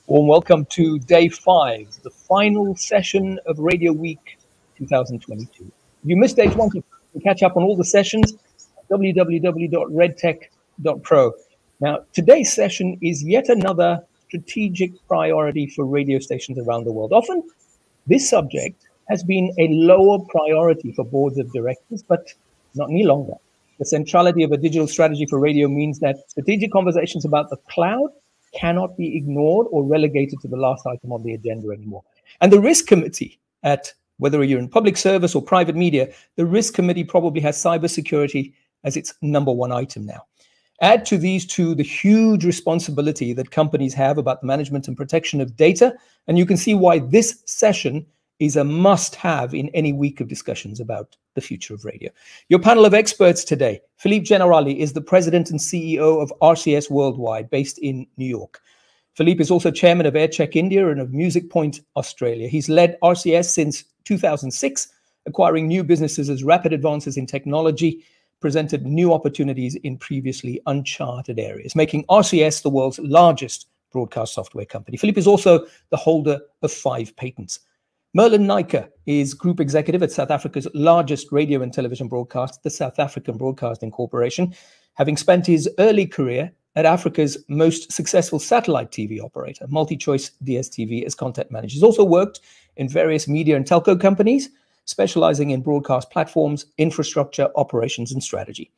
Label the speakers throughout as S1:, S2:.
S1: Warm welcome to day 5, the final session of Radio Week 2022. If you missed stage 1, you can catch up on all the sessions at www.redtech.pro. Now, today's session is yet another strategic priority for radio stations around the world. Often, this subject has been a lower priority for boards of directors, but not any longer. The centrality of a digital strategy for radio means that strategic conversations about the cloud cannot be ignored or relegated to the last item on the agenda anymore. And the risk committee, at whether you're in public service or private media, the risk committee probably has cybersecurity as its #1 item now. Add to these two the huge responsibility that companies have about the management and protection of data, and you can see why this session is a must-have in any week of discussions about the future of radio. Your panel of experts today: Philippe Generali is the president and CEO of RCS Worldwide, based in New York. Philippe is also chairman of RedTech India and of Music Point Australia. He's led RCS since 2006, acquiring new businesses as rapid advances in technology presented new opportunities in previously uncharted areas, making RCS the world's largest broadcast software company. Philippe is also the holder of 5 patents. Merlin Nijker is group executive at South Africa's largest radio and television broadcast, the South African Broadcasting Corporation, having spent his early career at Africa's most successful satellite TV operator, MultiChoice DSTV, as content manager. He's also worked in various media and telco companies, specializing in broadcast platforms, infrastructure, operations, and strategy.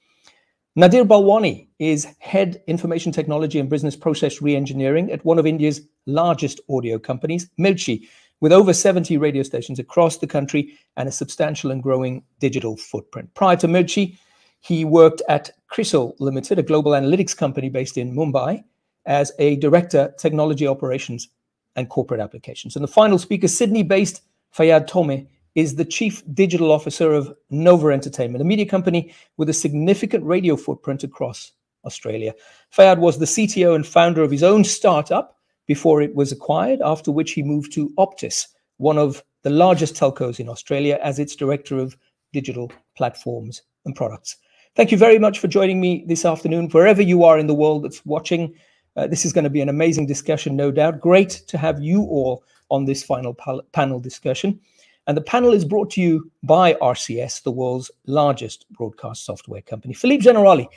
S1: Nadir Balwani is head information technology and business process re-engineering at one of India's largest audio companies, Mirchi, with over 70 radio stations across the country and a substantial and growing digital footprint. Prior to Mirchi, he worked at Crisil Limited, a global analytics company based in Mumbai, as a director, technology operations and corporate applications. And the final speaker, Sydney-based Fayad Tome, is the chief digital officer of Nova Entertainment, a media company with a significant radio footprint across Australia. Fayad was the CTO and founder of his own startup before it was acquired, after which he moved to Optus, one of the largest telcos in Australia, as its director of digital platforms and products. Thank you very much for joining me this afternoon, wherever you are in the world that's watching. This is going to be an amazing discussion, no doubt. Great to have you all on this final panel discussion. And the panel is brought to you by RCS, the world's largest broadcast software company. Philippe Generali,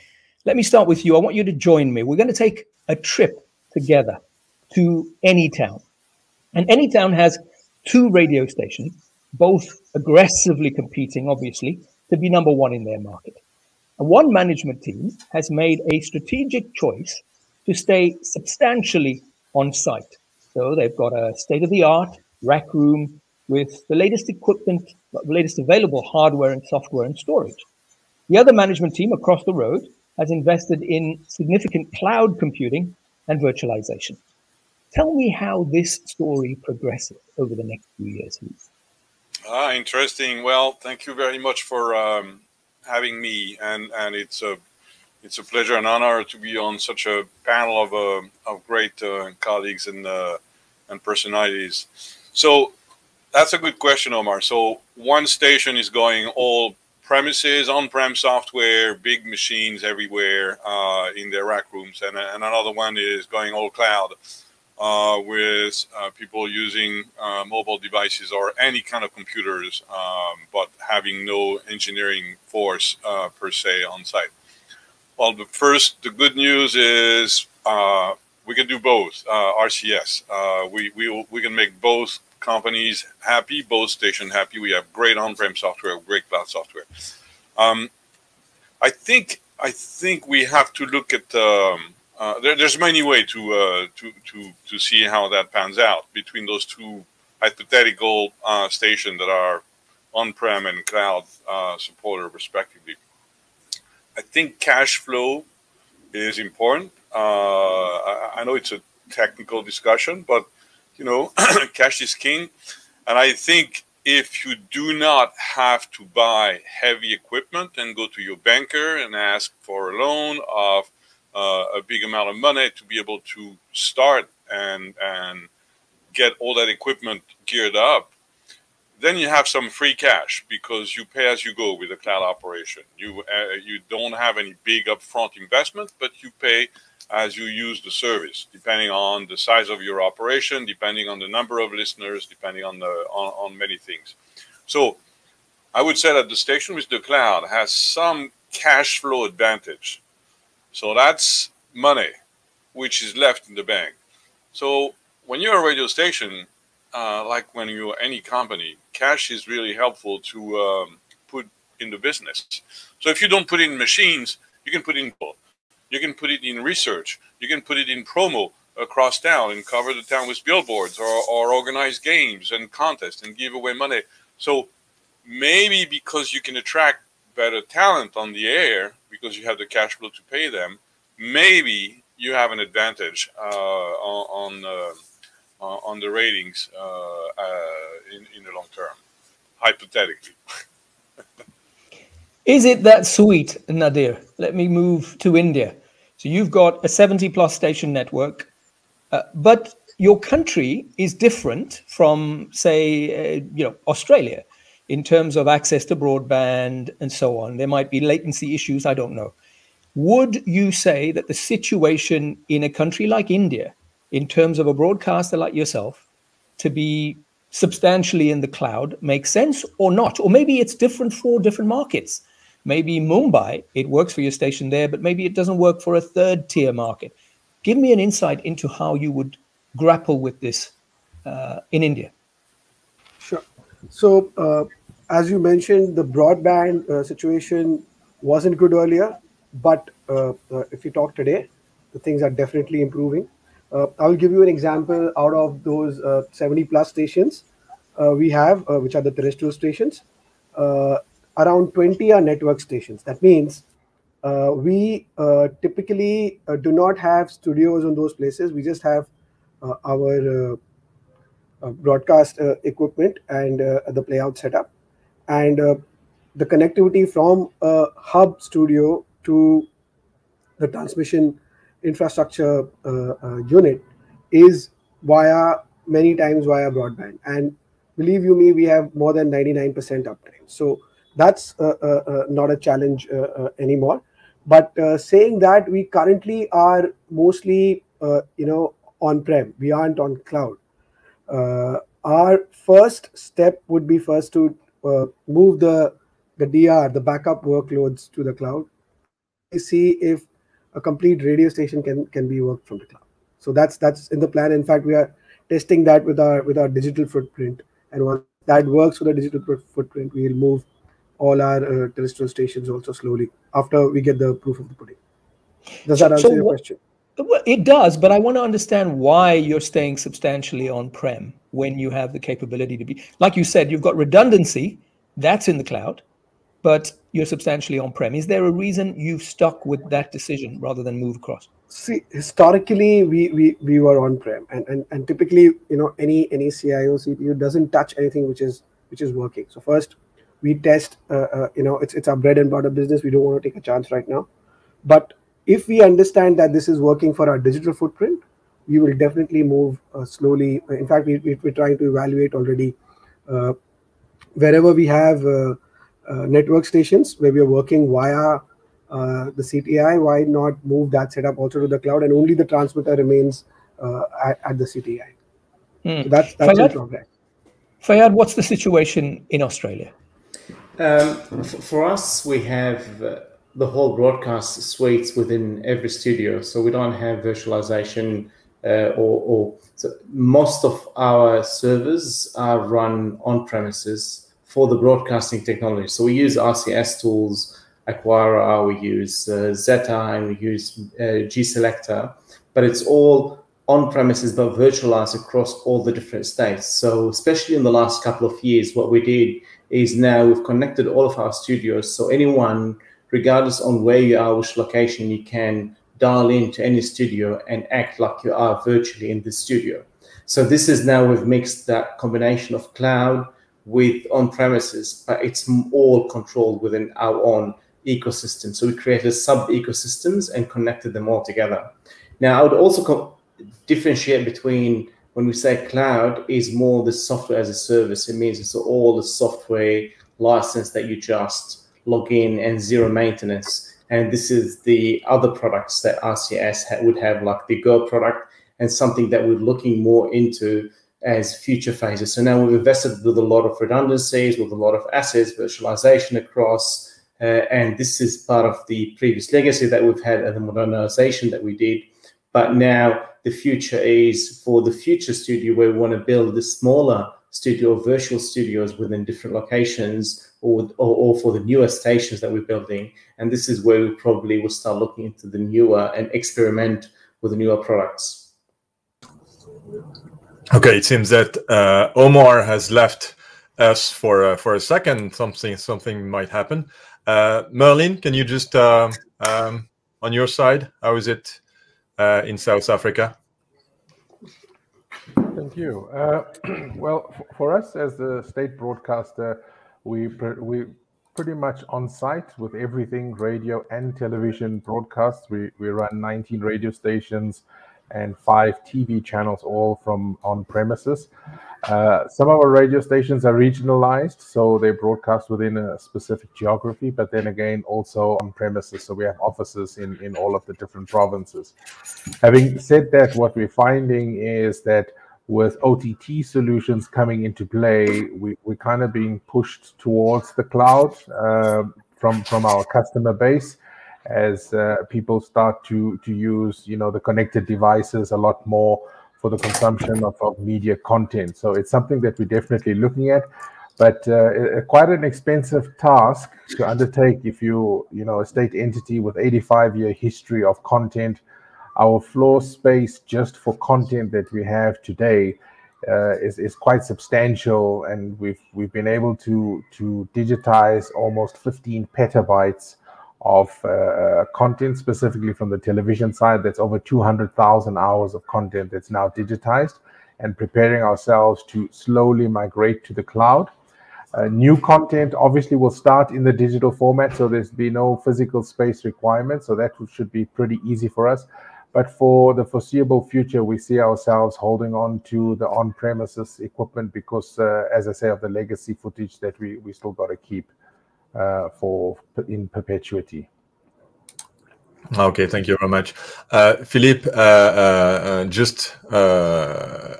S1: let me start with you. I want you to join me. We're going to take a trip together to Anytown. And Anytown has 2 radio stations, both aggressively competing, obviously, to be #1 in their market. And one management team has made a strategic choice to stay substantially on site. So they've got a state-of-the-art rack room with the latest equipment, the latest available hardware and software and storage. The other management team across the road has invested in significant cloud computing and virtualization. Tell me how this story progresses over the next few years.
S2: Interesting. Well, thank you very much for having me, and it's a pleasure and honor to be on such a panel of great colleagues and personalities. So that's a good question, Omar. So one station is going all premises, on-prem software, big machines everywhere in their rack rooms, and another one is going all cloud. With people using mobile devices or any kind of computers, but having no engineering force per se on site. Well, the good news is we can do both. RCS, we can make both companies happy, both stations happy. We have great on-prem software, great cloud software. I think we have to look at. There's many ways to see how that pans out between those two hypothetical stations that are on-prem and cloud supported respectively. I think cash flow is important. I know it's a technical discussion, but you know, cash is king. And I think if you do not have to buy heavy equipment and go to your banker and ask for a loan of a big amount of money to be able to start and get all that equipment geared up, then you have some free cash because you pay as you go with the cloud operation. You don't have any big upfront investment, but you pay as you use the service, depending on the size of your operation, depending on the number of listeners, depending on on many things. So I would say that the station with the cloud has some cash flow advantage. So that's money which is left in the bank. So when you're a radio station, like when you're any company, cash is really helpful to put in the business. So if you don't put in machines, you can put in people. You can put it in research. You can put it in promo across town and cover the town with billboards, or organize games and contests and give away money. So maybe because you can attract better talent on the air because you have the cash flow to pay them, maybe you have an advantage on the ratings in the long term, hypothetically.
S1: Is it that sweet, Nadir? Let me move to India. So you've got a 70+ station network, but your country is different from, say, Australia in terms of access to broadband and so on. There might be latency issues, I don't know. Would you say that the situation in a country like India, in terms of a broadcaster like yourself, to be substantially in the cloud makes sense or not? Or maybe it's different for different markets. Maybe Mumbai, it works for your station there, but maybe it doesn't work for a third-tier market. Give me an insight into how you would grapple with this in India.
S3: Sure. So, as you mentioned, the broadband situation wasn't good earlier, but if you talk today, the things are definitely improving. I'll give you an example out of those 70+ stations we have, which are the terrestrial stations. Around 20 are network stations. That means we typically do not have studios in those places. We just have our broadcast equipment and the playout setup. And the connectivity from a hub studio to the transmission infrastructure unit is many times via broadband. And believe you me, we have more than 99% uptime. So that's not a challenge anymore. But saying that, we currently are mostly on-prem. We aren't on cloud. Our first step would be first to move the DR, the backup workloads, to the cloud. See if a complete radio station can be worked from the cloud. So that's in the plan. In fact, we are testing that with our digital footprint, and once that works with the digital footprint, we will move all our terrestrial stations also slowly after we get the proof of the pudding. Does that answer your question?
S1: Well, it does, but I want to understand why you're staying substantially on-prem when you have the capability to be, like you said, you've got redundancy, that's in the cloud, but you're substantially on-prem. Is there a reason you've stuck with that decision rather than move across?
S3: See, historically, we were on-prem, and typically, any CIO, CPU doesn't touch anything which is working. So first, we test. It's our bread and butter business. We don't want to take a chance right now, but if we understand that this is working for our digital footprint, we will definitely move slowly. In fact, we're trying to evaluate already wherever we have network stations where we are working via the CTI, why not move that setup also to the cloud, and only the transmitter remains at the CTI. So that's in progress.
S1: Fayad, what's the situation in Australia?
S4: For us, we have the whole broadcast suites within every studio, so we don't have virtualization so most of our servers are run on premises for the broadcasting technology. So we use RCS tools, Acquira, we use Zeta, and we use G-Selector, but it's all on premises but virtualized across all the different states. So especially in the last couple of years, what we did is now we've connected all of our studios, so anyone, regardless on where you are, which location, you can dial into any studio and act like you are virtually in the studio. So this is now, we've mixed that combination of cloud with on-premises, but it's all controlled within our own ecosystem. So we created sub-ecosystems and connected them all together. Now, I would also differentiate between, when we say cloud, is more the software as a service. It means it's all the software license that you just log in and zero maintenance. And this is the other products that RCS would have, like the Go product, and something that we're looking more into as future phases. So now we've invested with a lot of redundancies, with a lot of assets, virtualization across, and this is part of the previous legacy that we've had and the modernization that we did. But now the future is for the future studio, where we want to build the smaller studio or virtual studios within different locations, or for the newer stations that we're building. And this is where we probably will start looking into the newer and experiment with the newer products.
S5: Okay, it seems that Omar has left us for a second. Something might happen. Merlin, can you just on your side, how is it in South Africa?
S6: Thank you. Well, for us as the state broadcaster, we pretty much on site with everything, radio and television broadcasts. We run 19 radio stations and 5 TV channels, all from on premises. Some of our radio stations are regionalized, so they broadcast within a specific geography, but then again, also on premises. So we have offices in all of the different provinces. Having said that, what we're finding is that with OTT solutions coming into play, we're kind of being pushed towards the cloud from our customer base, as people start to use, the connected devices a lot more for the consumption of media content. So it's something that we're definitely looking at, but quite an expensive task to undertake if you a state entity with 85-year history of content. Our floor space just for content that we have today is quite substantial, and we've been able to digitize almost 15 petabytes of content, specifically from the television side. That's over 200,000 hours of content that's now digitized, and preparing ourselves to slowly migrate to the cloud. New content obviously will start in the digital format, so there's be no physical space requirement, so that should be pretty easy for us. But for the foreseeable future, we see ourselves holding on to the on-premises equipment because, as I say, of the legacy footage that we still got to keep in perpetuity.
S5: Okay, thank you very much. Philippe,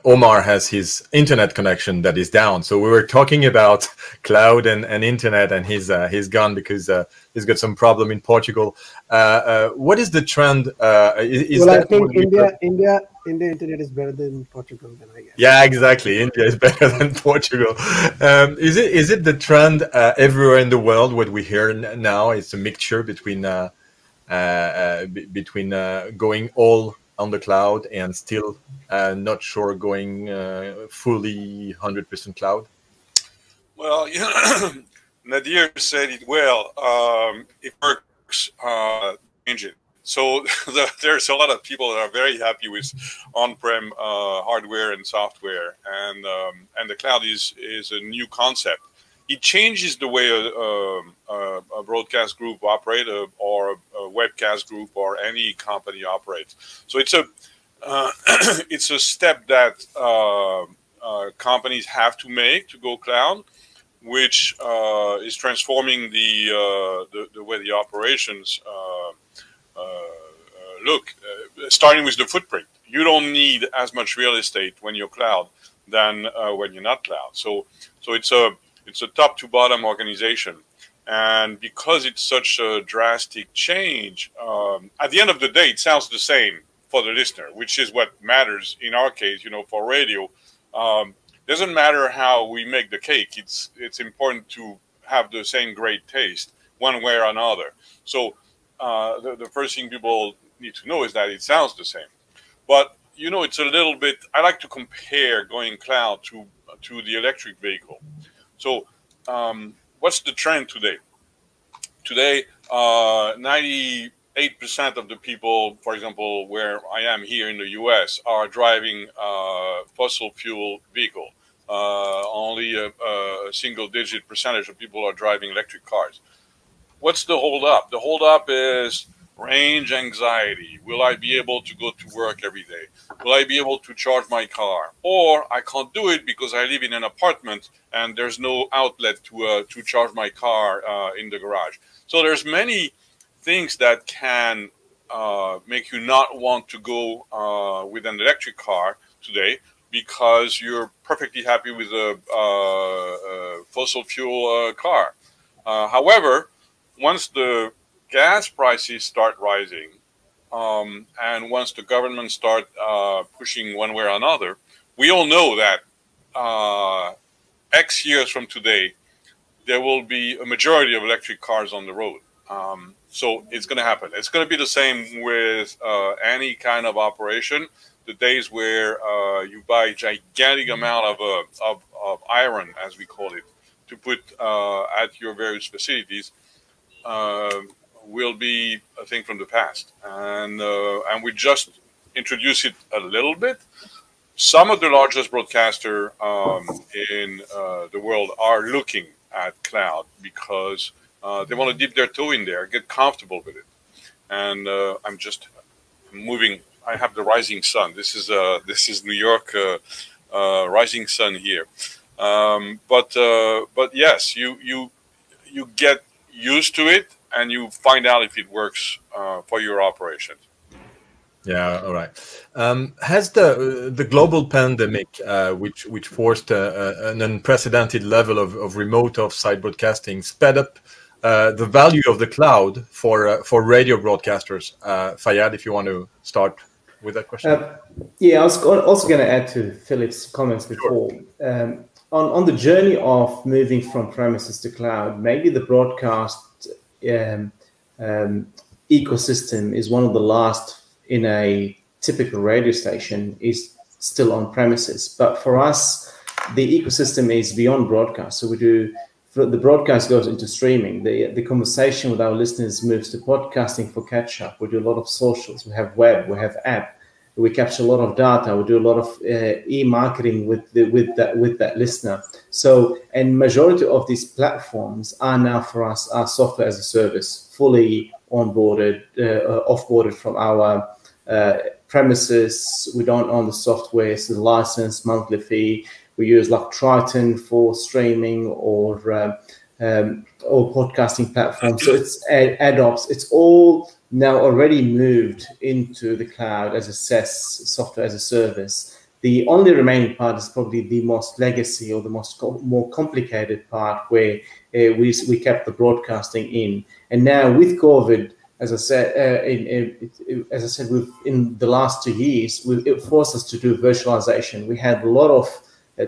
S5: Omar has his internet connection that is down. So we were talking about cloud and internet, and he's gone because he's got some problem in Portugal. What is the trend?
S3: I think India internet is better than Portugal, then I guess.
S5: Yeah, exactly. India is better than Portugal. Is it the trend everywhere in the world? What we hear now is a mixture between going all on the cloud and still not sure going fully 100% cloud?
S2: Well, Nadir said it well. It works. Change it. So there's a lot of people that are very happy with on-prem hardware and software, and the cloud is a new concept. It changes the way a broadcast group operates, or a webcast group, or any company operates. So it's a step that companies have to make to go cloud, which is transforming the way the operations look. Starting with the footprint, you don't need as much real estate when you're cloud than when you're not cloud. So it's a top to bottom organization, and because it's such a drastic change, at the end of the day, it sounds the same for the listener, which is what matters in our case. For radio, doesn't matter how we make the cake. It's important to have the same great taste one way or another. So the first thing people need to know is that it sounds the same. But it's a little bit. I like to compare going cloud to the electric vehicle. So what's the trend today? Today, 98% of the people, for example, where I am here in the US, are driving fossil fuel vehicle. Only a single-digit percentage of people are driving electric cars. What's the hold up? The hold up is range anxiety. Will I be able to go to work every day? Will I be able to charge my car? Or I can't do it because I live in an apartment and there's no outlet to charge my car in the garage. So there's many things that can make you not want to go with an electric car today because you're perfectly happy with a fossil fuel car. However, once the gas prices start rising, and once the government start pushing one way or another, we all know that X years from today, there will be a majority of electric cars on the road. So it's going to happen. It's going to be the same with any kind of operation. The days where you buy gigantic amount of iron, as we call it, to put at your various facilities, will be a thing from the past. And we just introduce it a little bit. Some of the largest broadcasters in the world are looking at cloud because they want to dip their toe in there, get comfortable with it. And I'm just moving. I have the rising sun. This is New York rising sun here. But yes, you get used to it and you find out if it works for your operations.
S5: Yeah, all right. Has the global pandemic, which forced an unprecedented level of remote offsite broadcasting, sped up the value of the cloud for radio broadcasters? Fayyad, if you want to start with that question.
S4: Yeah, I was also going to add to Philip's comments before. Sure. On the journey of moving from premises to cloud, maybe the broadcast ecosystem is one of the last in a typical radio station is still on premises. But for us, the ecosystem is beyond broadcast. So the broadcast goes into streaming. The conversation with our listeners moves to podcasting for catch up. We do a lot of socials. We have web. We have app. We capture a lot of data. We do a lot of e-marketing with that listener. So, and majority of these platforms are now for us our software as a service, fully onboarded, offboarded from our premises. We don't own the software, so the license, monthly fee. We use like Triton for streaming or podcasting platforms. So it's add-ons. It's all now already moved into the cloud as a SaaS, software as a service. The only remaining part is probably the most legacy or the more complicated part where we kept the broadcasting in. And now with COVID, as I said, in the last 2 years, it forced us to do virtualization. We had a lot of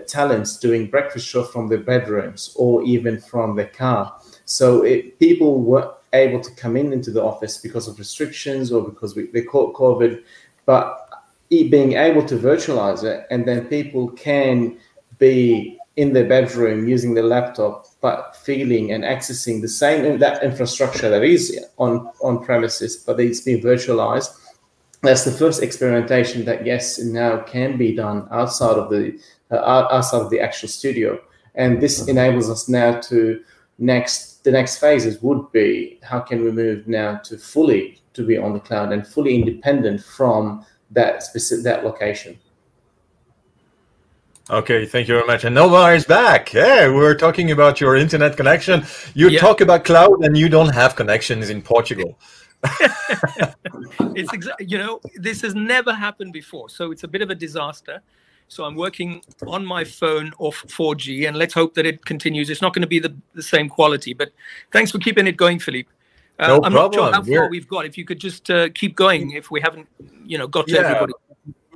S4: talents doing breakfast show from their bedrooms or even from their car. So people were able to come into the office because of restrictions or because they caught COVID, but being able to virtualize it, and then people can be in their bedroom using their laptop, but feeling and accessing the same that infrastructure that is on premises, but it's been virtualized. That's the first experimentation that yes, now can be done outside of the actual studio, and this enables us now to the next phases would be how can we move now to be on the cloud and fully independent from that location.
S5: Okay, thank you very much. And Nova is back. Hey, we were talking about your internet connection. You talk about cloud and you don't have connections in Portugal.
S1: It's this has never happened before, so it's a bit of a disaster. So I'm working on my phone off 4G, and let's hope that it continues. It's not going to be the same quality, but thanks for keeping it going, Philippe.
S5: No
S1: I'm
S5: problem.
S1: not sure how far we've got. If you could just keep going, if we haven't, got to everybody.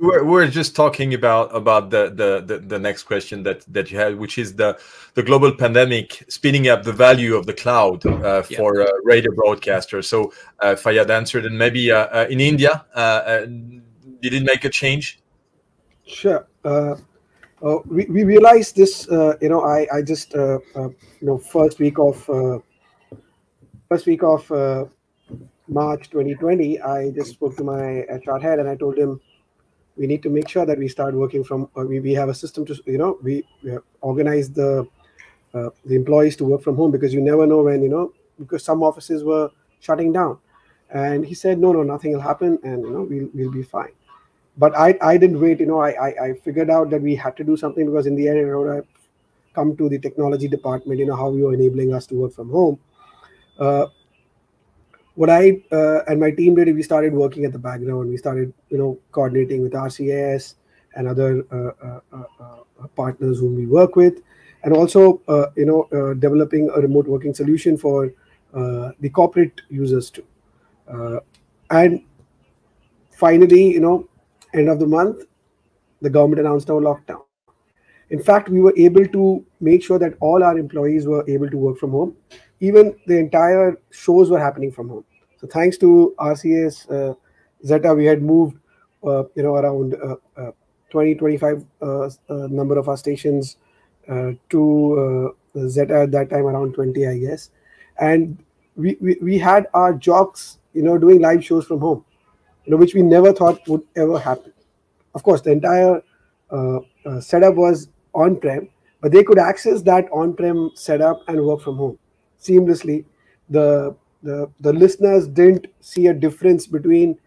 S5: We're just talking about the next question that you had, which is the global pandemic speeding up the value of the cloud for radio broadcasters. So Fayyad answered, and maybe in India, did it make a change?
S3: Sure. We realized this. I just first week of March 2020, I just spoke to my HR head and I told him we need to make sure that we start working from. We have a system to we organize the employees to work from home, because you never know when because some offices were shutting down, and he said no, nothing will happen, and we'll be fine. But I didn't wait. I figured out that we had to do something, because in the end, I come to the technology department. How you are enabling us to work from home. what I and my team did, we started working at the background. We started, coordinating with RCS and other partners whom we work with, and also, developing a remote working solution for the corporate users too. And finally, end of the month, the government announced our lockdown. In fact, we were able to make sure that all our employees were able to work from home. Even the entire shows were happening from home. So thanks to RCS Zeta, we had moved, around 25 number of our stations to Zeta at that time, around 20, I guess. And we had our jocks, doing live shows from home, which we never thought would ever happen. Of course, the entire setup was on-prem, but they could access that on-prem setup and work from home seamlessly. The listeners didn't see a difference between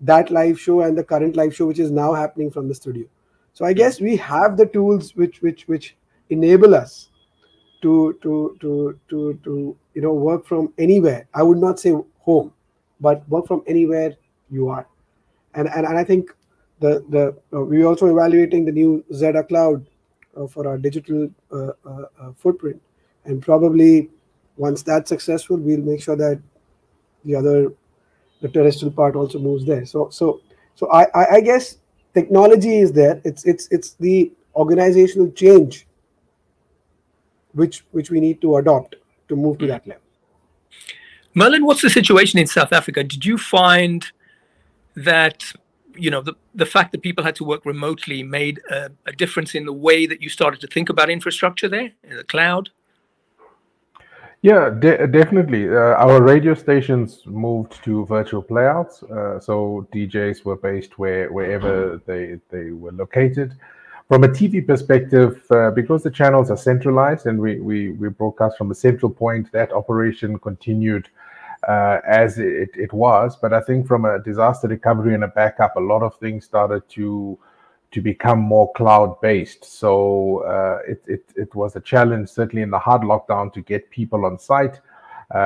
S3: that live show and the current live show, which is now happening from the studio. So I guess we have the tools which enable us to work from anywhere. I would not say home, but work from anywhere you are. And I think we're also evaluating the new Zeta Cloud for our digital footprint, and probably once that's successful, we'll make sure that the terrestrial part also moves there. So I guess technology is there. It's the organizational change which we need to adopt to move to that level.
S1: Merlin, what's the situation in South Africa? Did you find that the fact that people had to work remotely made a difference in the way that you started to think about infrastructure there in the cloud?
S6: Yeah, definitely. Our radio stations moved to virtual playouts, so DJs were based wherever they were located. From a TV perspective, because the channels are centralized and we broadcast from a central point, that operation continued as it was. But I think from a disaster recovery and a backup, a lot of things started to become more cloud-based. So it was a challenge, certainly in the hard lockdown, to get people on site.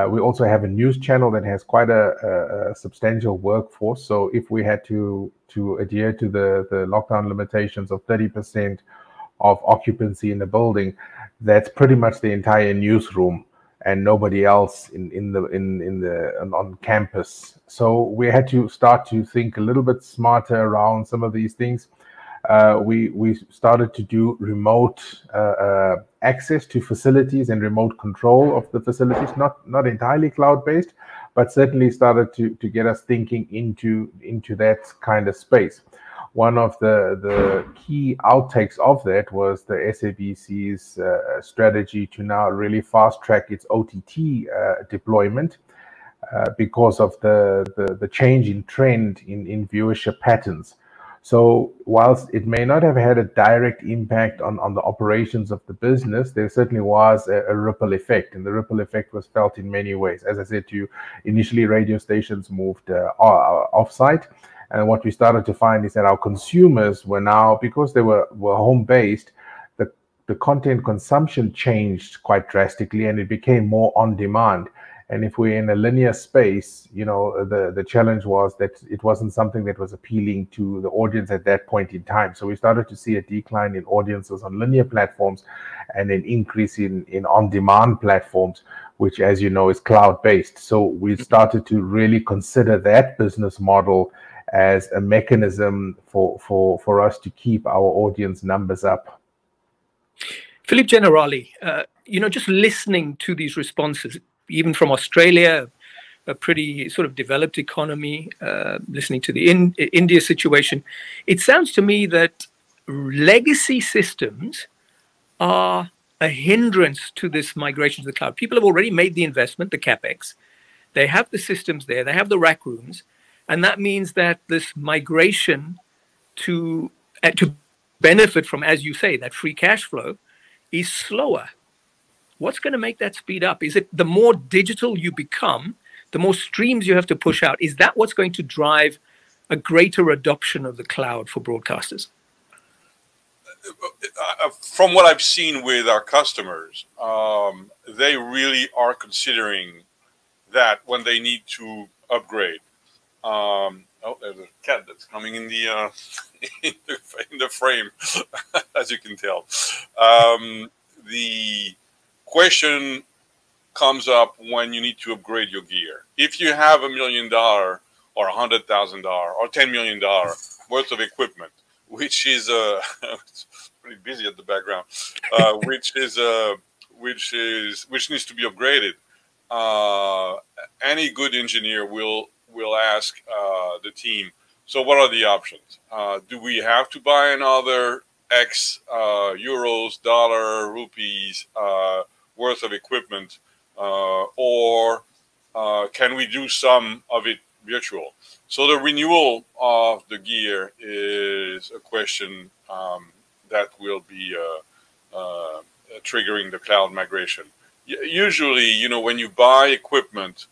S6: We also have a news channel that has quite a substantial workforce. So if we had to adhere to the lockdown limitations of 30% of occupancy in the building, that's pretty much the entire newsroom and nobody else on campus. So we had to start to think a little bit smarter around some of these things. We started to do remote access to facilities and remote control of the facilities, not entirely cloud-based, but certainly started to get us thinking into that kind of space. One of the key outtakes of that was the SABC's strategy to now really fast-track its OTT deployment because of the change in trend in viewership patterns. So whilst it may not have had a direct impact on the operations of the business, there certainly was a ripple effect, and the ripple effect was felt in many ways. As I said to you, initially radio stations moved off-site, and what we started to find is that our consumers were now, because they were home-based, the content consumption changed quite drastically, and it became more on demand. And if we're in a linear space, the challenge was that it wasn't something that was appealing to the audience at that point in time. So we started to see a decline in audiences on linear platforms and an increase in on-demand platforms, which, as you know, is cloud-based. So we started to really consider that business model as a mechanism for us to keep our audience numbers up.
S1: Philippe Generali, just listening to these responses, even from Australia, a pretty sort of developed economy, listening to the India situation, it sounds to me that legacy systems are a hindrance to this migration to the cloud. People have already made the investment, the CapEx. They have the systems there, they have the rack rooms, and that means that this migration to benefit from, as you say, that free cash flow is slower. What's going to make that speed up? Is it the more digital you become, the more streams you have to push out? Is that what's going to drive a greater adoption of the cloud for broadcasters?
S2: From what I've seen with our customers, they really are considering that when they need to upgrade. Oh, there's a cat that's coming in the in the frame, as you can tell. The question comes up when you need to upgrade your gear. If you have $1 million or $100,000 or $10 million worth of equipment, which is it's pretty busy at the background, which needs to be upgraded, any good engineer will ask the team, so what are the options? Do we have to buy another X euros, dollar, rupees worth of equipment, or can we do some of it virtual? So the renewal of the gear is a question that will be triggering the cloud migration. Usually, you know, when you buy equipment,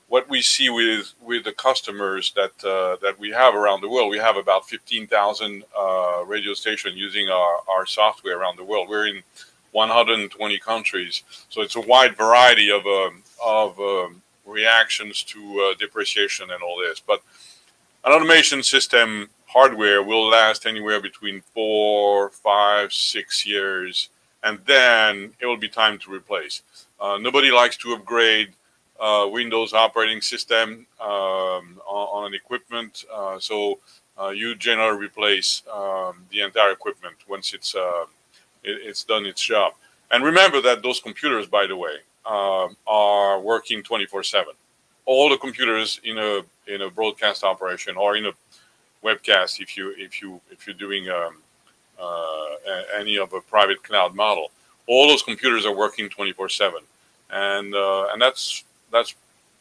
S2: what we see with the customers that we have around the world, we have about 15,000 radio stations using our software around the world. We're in 120 countries, so it's a wide variety of reactions to depreciation and all this. But an automation system hardware will last anywhere between 4, 5, 6 years, and then it will be time to replace. Nobody likes to upgrade Windows operating system on an equipment, so you generally replace the entire equipment once it's done its job. And remember that those computers, by the way, are working 24/7. All the computers in a broadcast operation or in a webcast, if you're doing any of a private cloud model, all those computers are working 24/7, and that's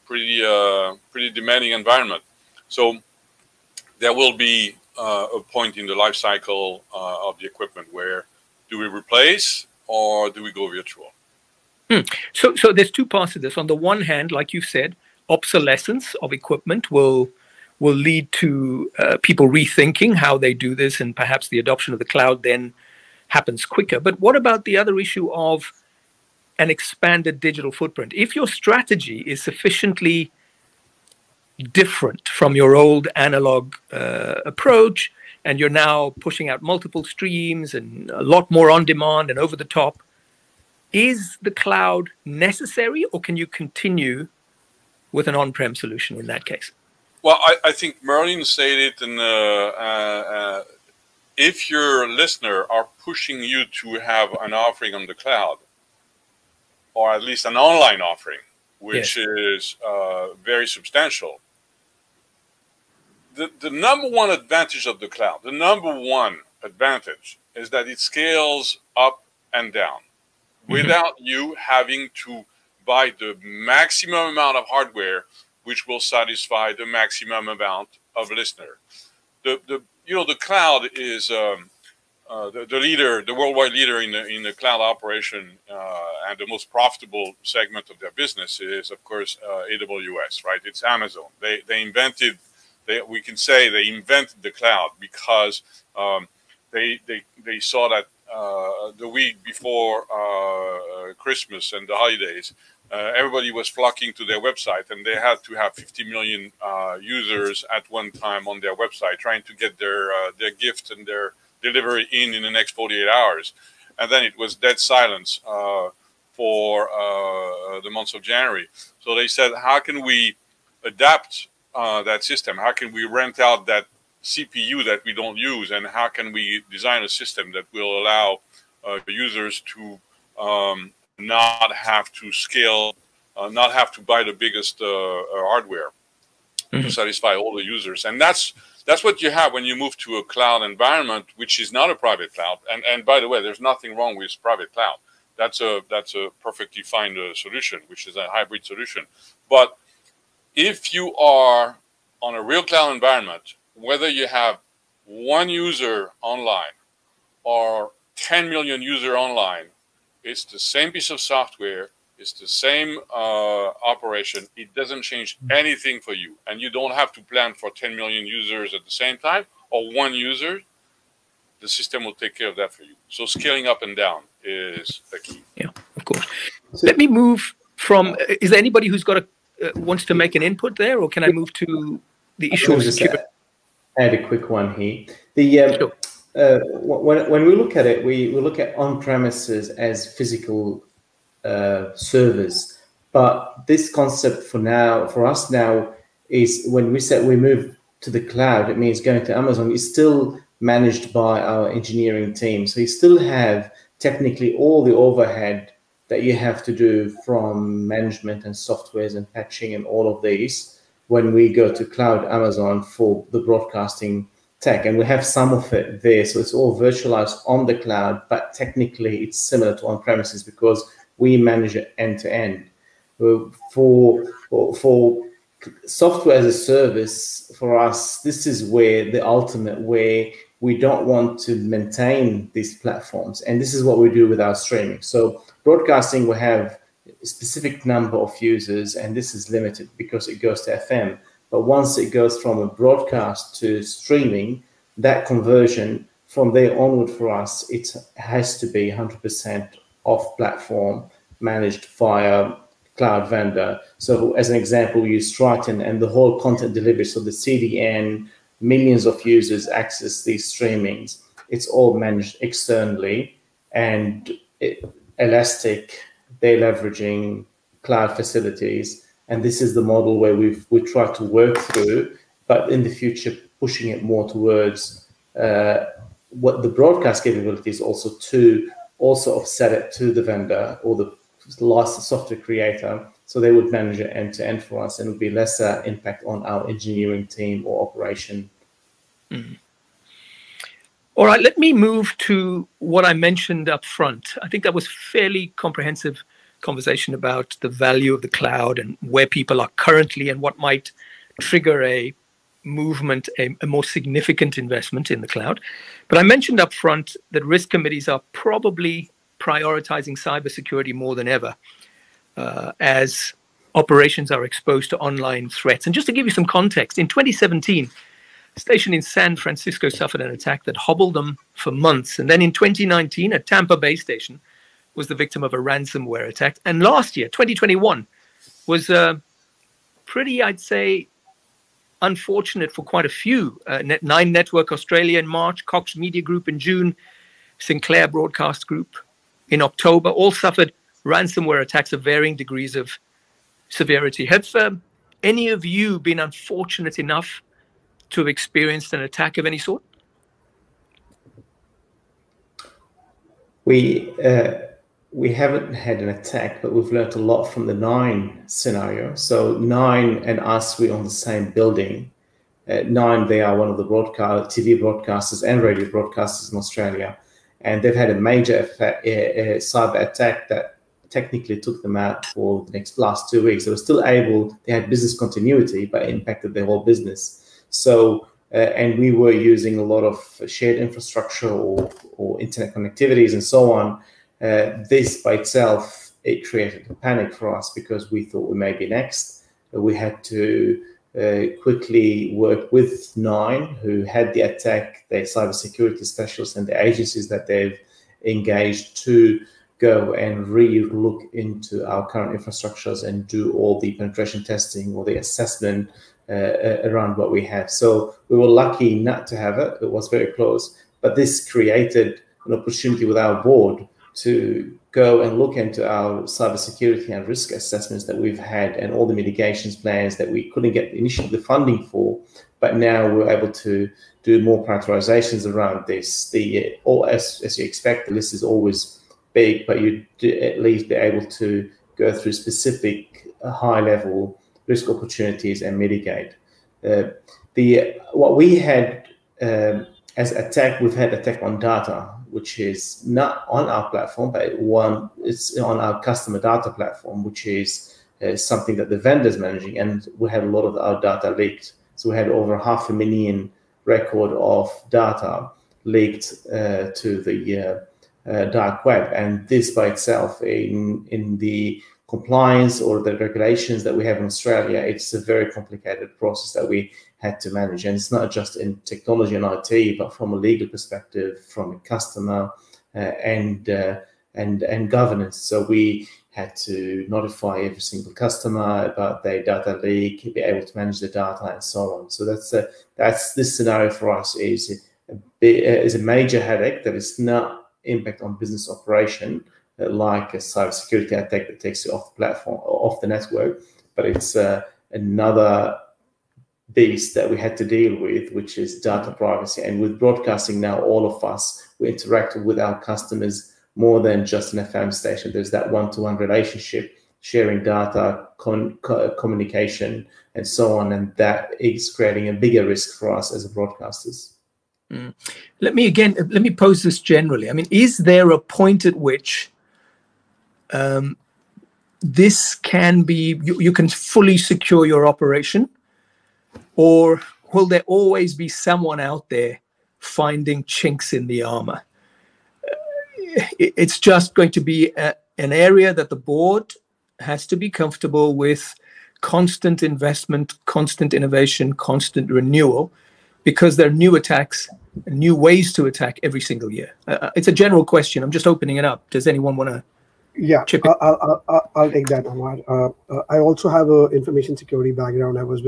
S2: pretty demanding environment. So there will be a point in the life cycle of the equipment where do we replace or do we go virtual?
S1: So there's two parts of this. On the one hand, like you said, obsolescence of equipment will lead to people rethinking how they do this, and perhaps the adoption of the cloud then happens quicker. But what about the other issue of an expanded digital footprint? If your strategy is sufficiently different from your old analog approach, and you're now pushing out multiple streams and a lot more on demand and over the top, is the cloud necessary, or can you continue with an on-prem solution in that case?
S2: Well, I think Merlin said it, and if your listener are pushing you to have an offering on the cloud, or at least an online offering, which is very substantial, the number one advantage of the cloud, the number one advantage is that it scales up and down without you having to buy the maximum amount of hardware, which will satisfy the maximum amount of listener. The cloud is the leader, the worldwide leader in the cloud operation, and the most profitable segment of their business is, of course, AWS, right? It's Amazon. They invented. We can say they invented the cloud because they saw that the week before Christmas and the holidays, everybody was flocking to their website, and they had to have 50 million users at one time on their website, trying to get their gift and their delivery in the next 48 hours. And then it was dead silence for the months of January. So they said, how can we adapt that system? How can we rent out that CPU that we don't use, and how can we design a system that will allow users to not have to scale, not have to buy the biggest hardware to satisfy all the users? And that's what you have when you move to a cloud environment, which is not a private cloud. And by the way, there's nothing wrong with private cloud. That's a perfectly fine solution, which is a hybrid solution. But if you are on a real cloud environment, whether you have 1 user online or 10 million user online, it's the same piece of software, it's the same operation. It doesn't change anything for you. And you don't have to plan for 10 million users at the same time or 1 user. The system will take care of that for you. So scaling up and down is the key.
S1: Yeah, of course. Let me move from, is there anybody who's got wants to make an input there, or can I move to the issue of security?
S4: Add a quick one here. Sure. When we look at it, we look at on-premises as physical servers, but this concept for us now is when we say we move to the cloud, it means going to Amazon. It's still managed by our engineering team, so you still have technically all the overhead that you have to do from management and softwares and patching and all of these when we go to cloud Amazon for the broadcasting tech, and we have some of it there, so it's all virtualized on the cloud, but technically it's similar to on-premises because we manage it end-to-end. For software as a service, for us, this is where the ultimate, where we don't want to maintain these platforms, and this is what we do with our streaming. So broadcasting, we have a specific number of users, and this is limited because it goes to FM. But once it goes from a broadcast to streaming, that conversion from there onward for us, it has to be 100% off platform, managed via cloud vendor. So as an example, we use Triton and the whole content delivery. So the CDN, millions of users access these streamings. It's all managed externally, and Elastic, they're leveraging cloud facilities. And this is the model where we try to work through, but in the future, pushing it more towards what the broadcast capabilities also to offset it to the vendor or the licensed software creator, so they would manage it end to end for us, and it would be lesser impact on our engineering team or operation.
S1: Mm-hmm. All right, let me move to what I mentioned up front. I think that was fairly comprehensive conversation about the value of the cloud and where people are currently and what might trigger a movement, a more significant investment in the cloud. But I mentioned up front that risk committees are probably prioritizing cybersecurity more than ever as operations are exposed to online threats. And just to give you some context, in 2017, a station in San Francisco suffered an attack that hobbled them for months. And then in 2019, a Tampa Bay station was the victim of a ransomware attack. And last year, 2021, was pretty, I'd say, unfortunate for quite a few. Nine Network Australia in March, Cox Media Group in June, Sinclair Broadcast Group in October, all suffered ransomware attacks of varying degrees of severity. Have any of you been unfortunate enough to have experienced an attack of any sort?
S4: We haven't had an attack, but we've learned a lot from the Nine scenario. So Nine and us, we're on the same building. Nine, they are one of the TV broadcasters and radio broadcasters in Australia. And they've had a major cyber attack that technically took them out for the last 2 weeks. They were still able, they had business continuity, but it impacted their whole business. So, and we were using a lot of shared infrastructure or internet connectivities and so on. This by itself, it created a panic for us because we thought we may be next. We had to quickly work with Nine, who had the attack, their cybersecurity specialists and the agencies that they've engaged to go and really look into our current infrastructures and do all the penetration testing or the assessment around what we have. So we were lucky not to have it. It was very close, but this created an opportunity with our board to go and look into our cybersecurity and risk assessments that we've had and all the mitigations plans that we couldn't get initially the funding for, but now we're able to do more prioritizations around this. As you expect, the list is always big, but you at least be able to go through specific high-level risk opportunities and mitigate. What we had as attack, we've had attack on data, which is not on our platform, but it's on our customer data platform, which is something that the vendor is managing, and we had a lot of our data leaked. So we had over 500,000 record of data leaked to the dark web, and this by itself, in the compliance or the regulations that we have in Australia, it's a very complicated process that we had to manage. And it's not just in technology and IT, but from a legal perspective, from a customer and governance. So we had to notify every single customer about their data leak, be able to manage the data, and so on. So that's this scenario for us is a major headache that is not impact on business operation like a cybersecurity attack that takes you off the platform, off the network, but it's another beast that we had to deal with, which is data privacy. And with broadcasting now, all of us, we interact with our customers more than just an FM station. There's that one-to-one relationship, sharing data, communication, and so on. And that is creating a bigger risk for us as broadcasters.
S1: Let me pose this generally. I mean, is there a point at which this can be, you can fully secure your operation, or will there always be someone out there finding chinks in the armor? It's just going to be an area that the board has to be comfortable with constant investment, constant innovation, constant renewal, because there are new attacks, new ways to attack every single year. It's a general question. I'm just opening it up. Does anyone want to?
S3: Yeah, I'll take that, Omar. I also have an information security background. I was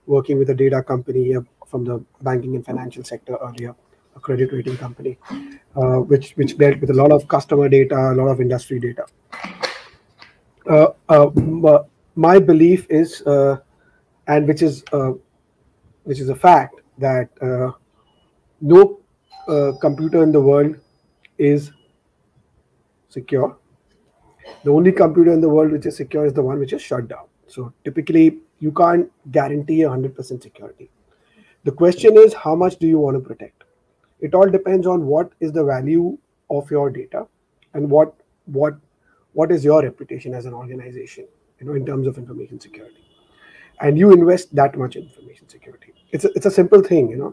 S3: working with a data company from the banking and financial sector earlier, a credit rating company, which dealt with a lot of customer data, a lot of industry data. My belief is, and which is a fact, that no computer in the world is secure. The only computer in the world which is secure is the one which is shut down. So typically, you can't guarantee 100% security. The question is, how much do you want to protect? It all depends on what is the value of your data and what is your reputation as an organization, in terms of information security. And you invest that much in information security. It's a simple thing,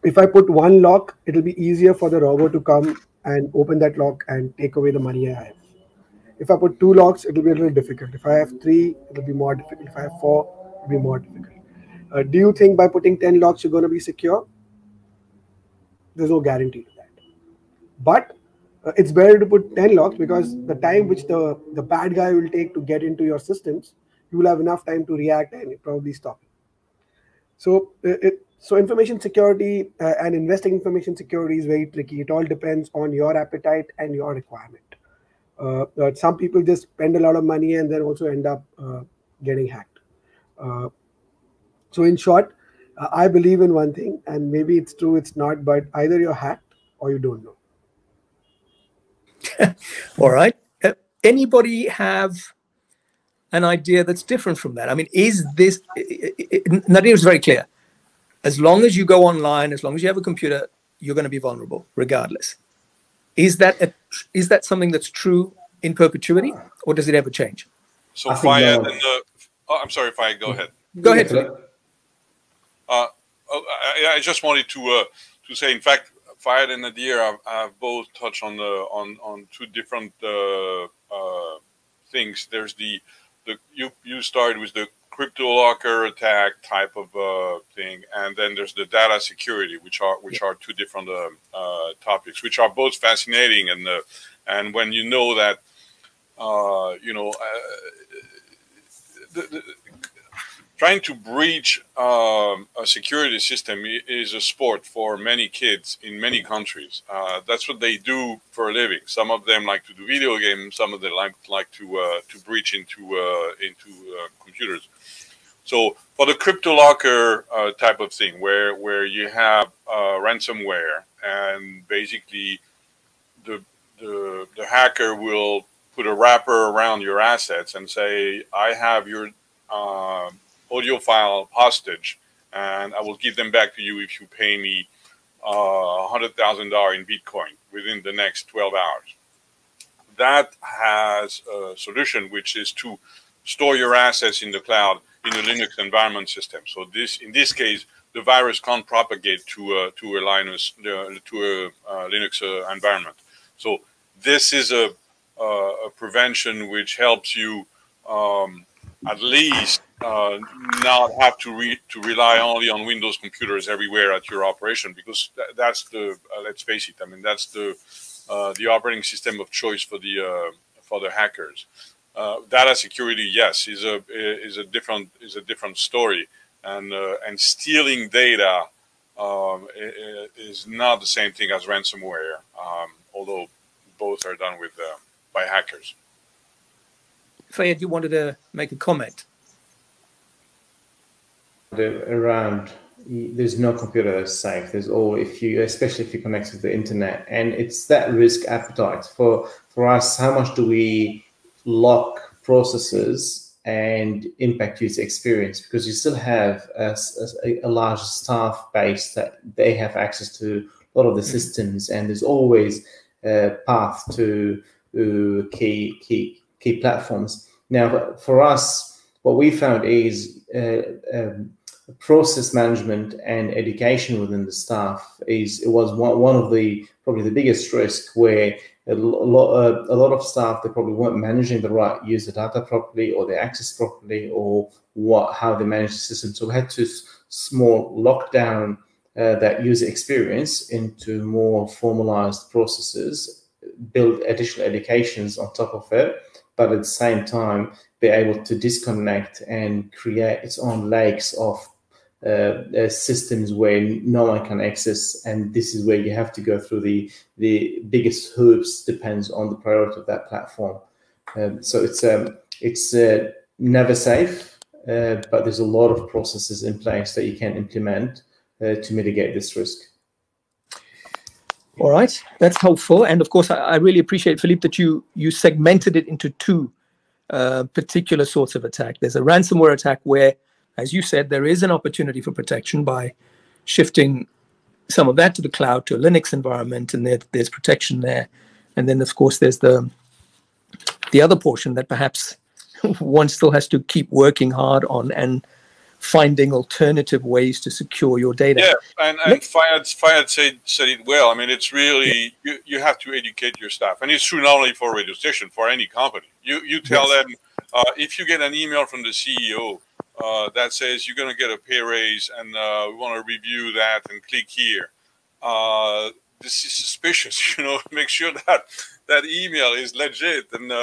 S3: If I put one lock, it'll be easier for the robber to come and open that lock and take away the money I have. If I put 2 locks, it'll be a little difficult. If I have 3, it'll be more difficult. If I have 4, it'll be more difficult. Do you think by putting 10 locks, you're going to be secure? There's no guarantee to that. But it's better to put 10 locks, because the time which the bad guy will take to get into your systems, you will have enough time to react and probably stop it. So information security and investing in information security is very tricky. It all depends on your appetite and your requirement. Some people just spend a lot of money and then also end up getting hacked. So in short, I believe in one thing, and maybe it's true, it's not, but either you're hacked or you don't know.
S1: All right. Anybody have an idea that's different from that? I mean, is this, Nadir is very clear. As long as you go online, as long as you have a computer, you're going to be vulnerable regardless. Is that something that's true in perpetuity, or does it ever change?
S2: So Fayed I'm sorry, Fayed, go ahead.
S1: Go ahead, Philip.
S2: I just wanted to say, in fact, Fayed and Nadir have both touched on 2 different things. There's you started with the crypto locker attack type of thing, and then there's the data security, which are 2 different topics, which are both fascinating. And when you know that trying to breach a security system is a sport for many kids in many countries. That's what they do for a living. Some of them like to do video games. Some of them like to breach into computers. So for the crypto locker type of thing, where you have ransomware, and basically the hacker will put a wrapper around your assets and say, I have your audio file hostage, and I will give them back to you if you pay me $100,000 in Bitcoin within the next 12 hours. That has a solution, which is to store your assets in the cloud in a Linux environment system. So in this case, the virus can't propagate to a Linux environment. So this is a prevention which helps you at least not have to rely only on Windows computers everywhere at your operation, because that's the let's face it. I mean, that's the operating system of choice for the the hackers. Data security, yes, is a different story, and stealing data is not the same thing as ransomware, although both are done with by hackers.
S1: Fayed, you wanted to make a comment
S4: around. There's no computer that's safe. There's all, especially if you connect to the internet, and it's that risk appetite for us. How much do we lock processes and impact user experience? Because you still have a large staff base that they have access to a lot of the systems, and there's always a path to key platforms. Now, for us, what we found is process management and education within the staff was one of the probably the biggest risk, where a lot of staff, they probably weren't managing the right user data properly, or the access properly, or how they manage the system. So we had to small lock down that user experience into more formalized processes, build additional educations on top of it, but at the same time be able to disconnect and create its own lakes of systems where no one can access, and this is where you have to go through the biggest hoops, depends on the priority of that platform. So it's never safe, but there's a lot of processes in place that you can implement to mitigate this risk.
S1: All right, that's helpful. And of course, I really appreciate, Philippe, that you segmented it into two particular sorts of attack. There's a ransomware attack where, as you said, there is an opportunity for protection by shifting some of that to the cloud, to a Linux environment, and there's protection there. And then, of course, there's the other portion that perhaps one still has to keep working hard on and finding alternative ways to secure your data.
S2: Yeah, and Fayed said it well. I mean, it's really, you have to educate your staff. And it's true not only for a radio station, for any company. You tell them, if you get an email from the CEO that says you're going to get a pay raise and we want to review that and click here, this is suspicious. You know, make sure that that email is legit. And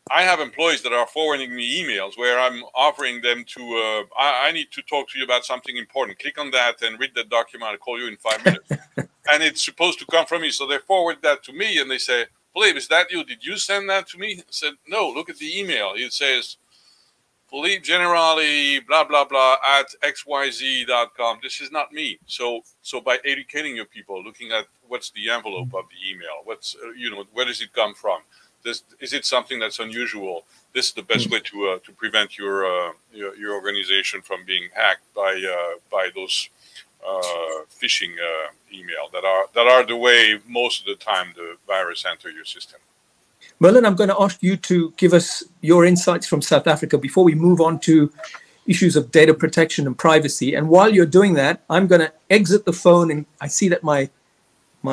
S2: I have employees that are forwarding me emails where I'm offering them to, I need to talk to you about something important. Click on that and read that document. I'll call you in 5 minutes. And it's supposed to come from me. So they forward that to me and they say, Philippe, is that you? Did you send that to me? I said, no, look at the email. It says, Philippe Generali, blah, blah, blah, at xyz.com. This is not me. So by educating your people, looking at what's the envelope of the email, what's, where does it come from? Is it something that's unusual? This is the best way to prevent your organization from being hacked by those phishing email that are the way most of the time the virus enter your system.
S1: Merlin, I'm going to ask you to give us your insights from South Africa before we move on to issues of data protection and privacy. And while you're doing that, I'm going to exit the phone, and I see that my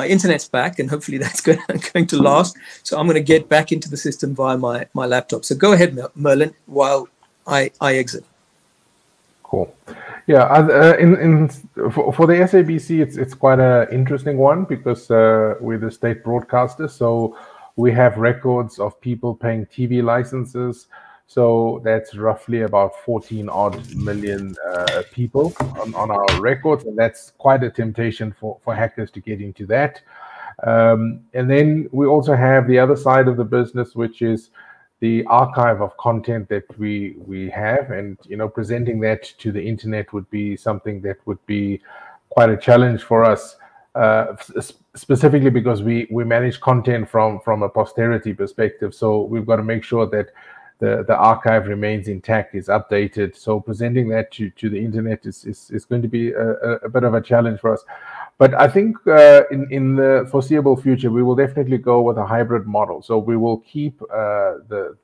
S1: internet's back, and hopefully that's going to last. So I'm going to get back into the system via my laptop. So go ahead, Merlin, while I exit.
S6: Cool. Yeah, for the SABC, it's quite an interesting one because we're the state broadcaster, so we have records of people paying TV licenses. So that's roughly about 14 odd million people on our records, and that's quite a temptation for hackers to get into that. And then we also have the other side of the business, which is the archive of content that we have, and presenting that to the internet would be something that would be quite a challenge for us, specifically because we manage content from a posterity perspective. So we've got to make sure that the archive remains intact, is updated. So presenting that to the internet is going to be a bit of a challenge for us. But I think in the foreseeable future, we will definitely go with a hybrid model. So we will keep the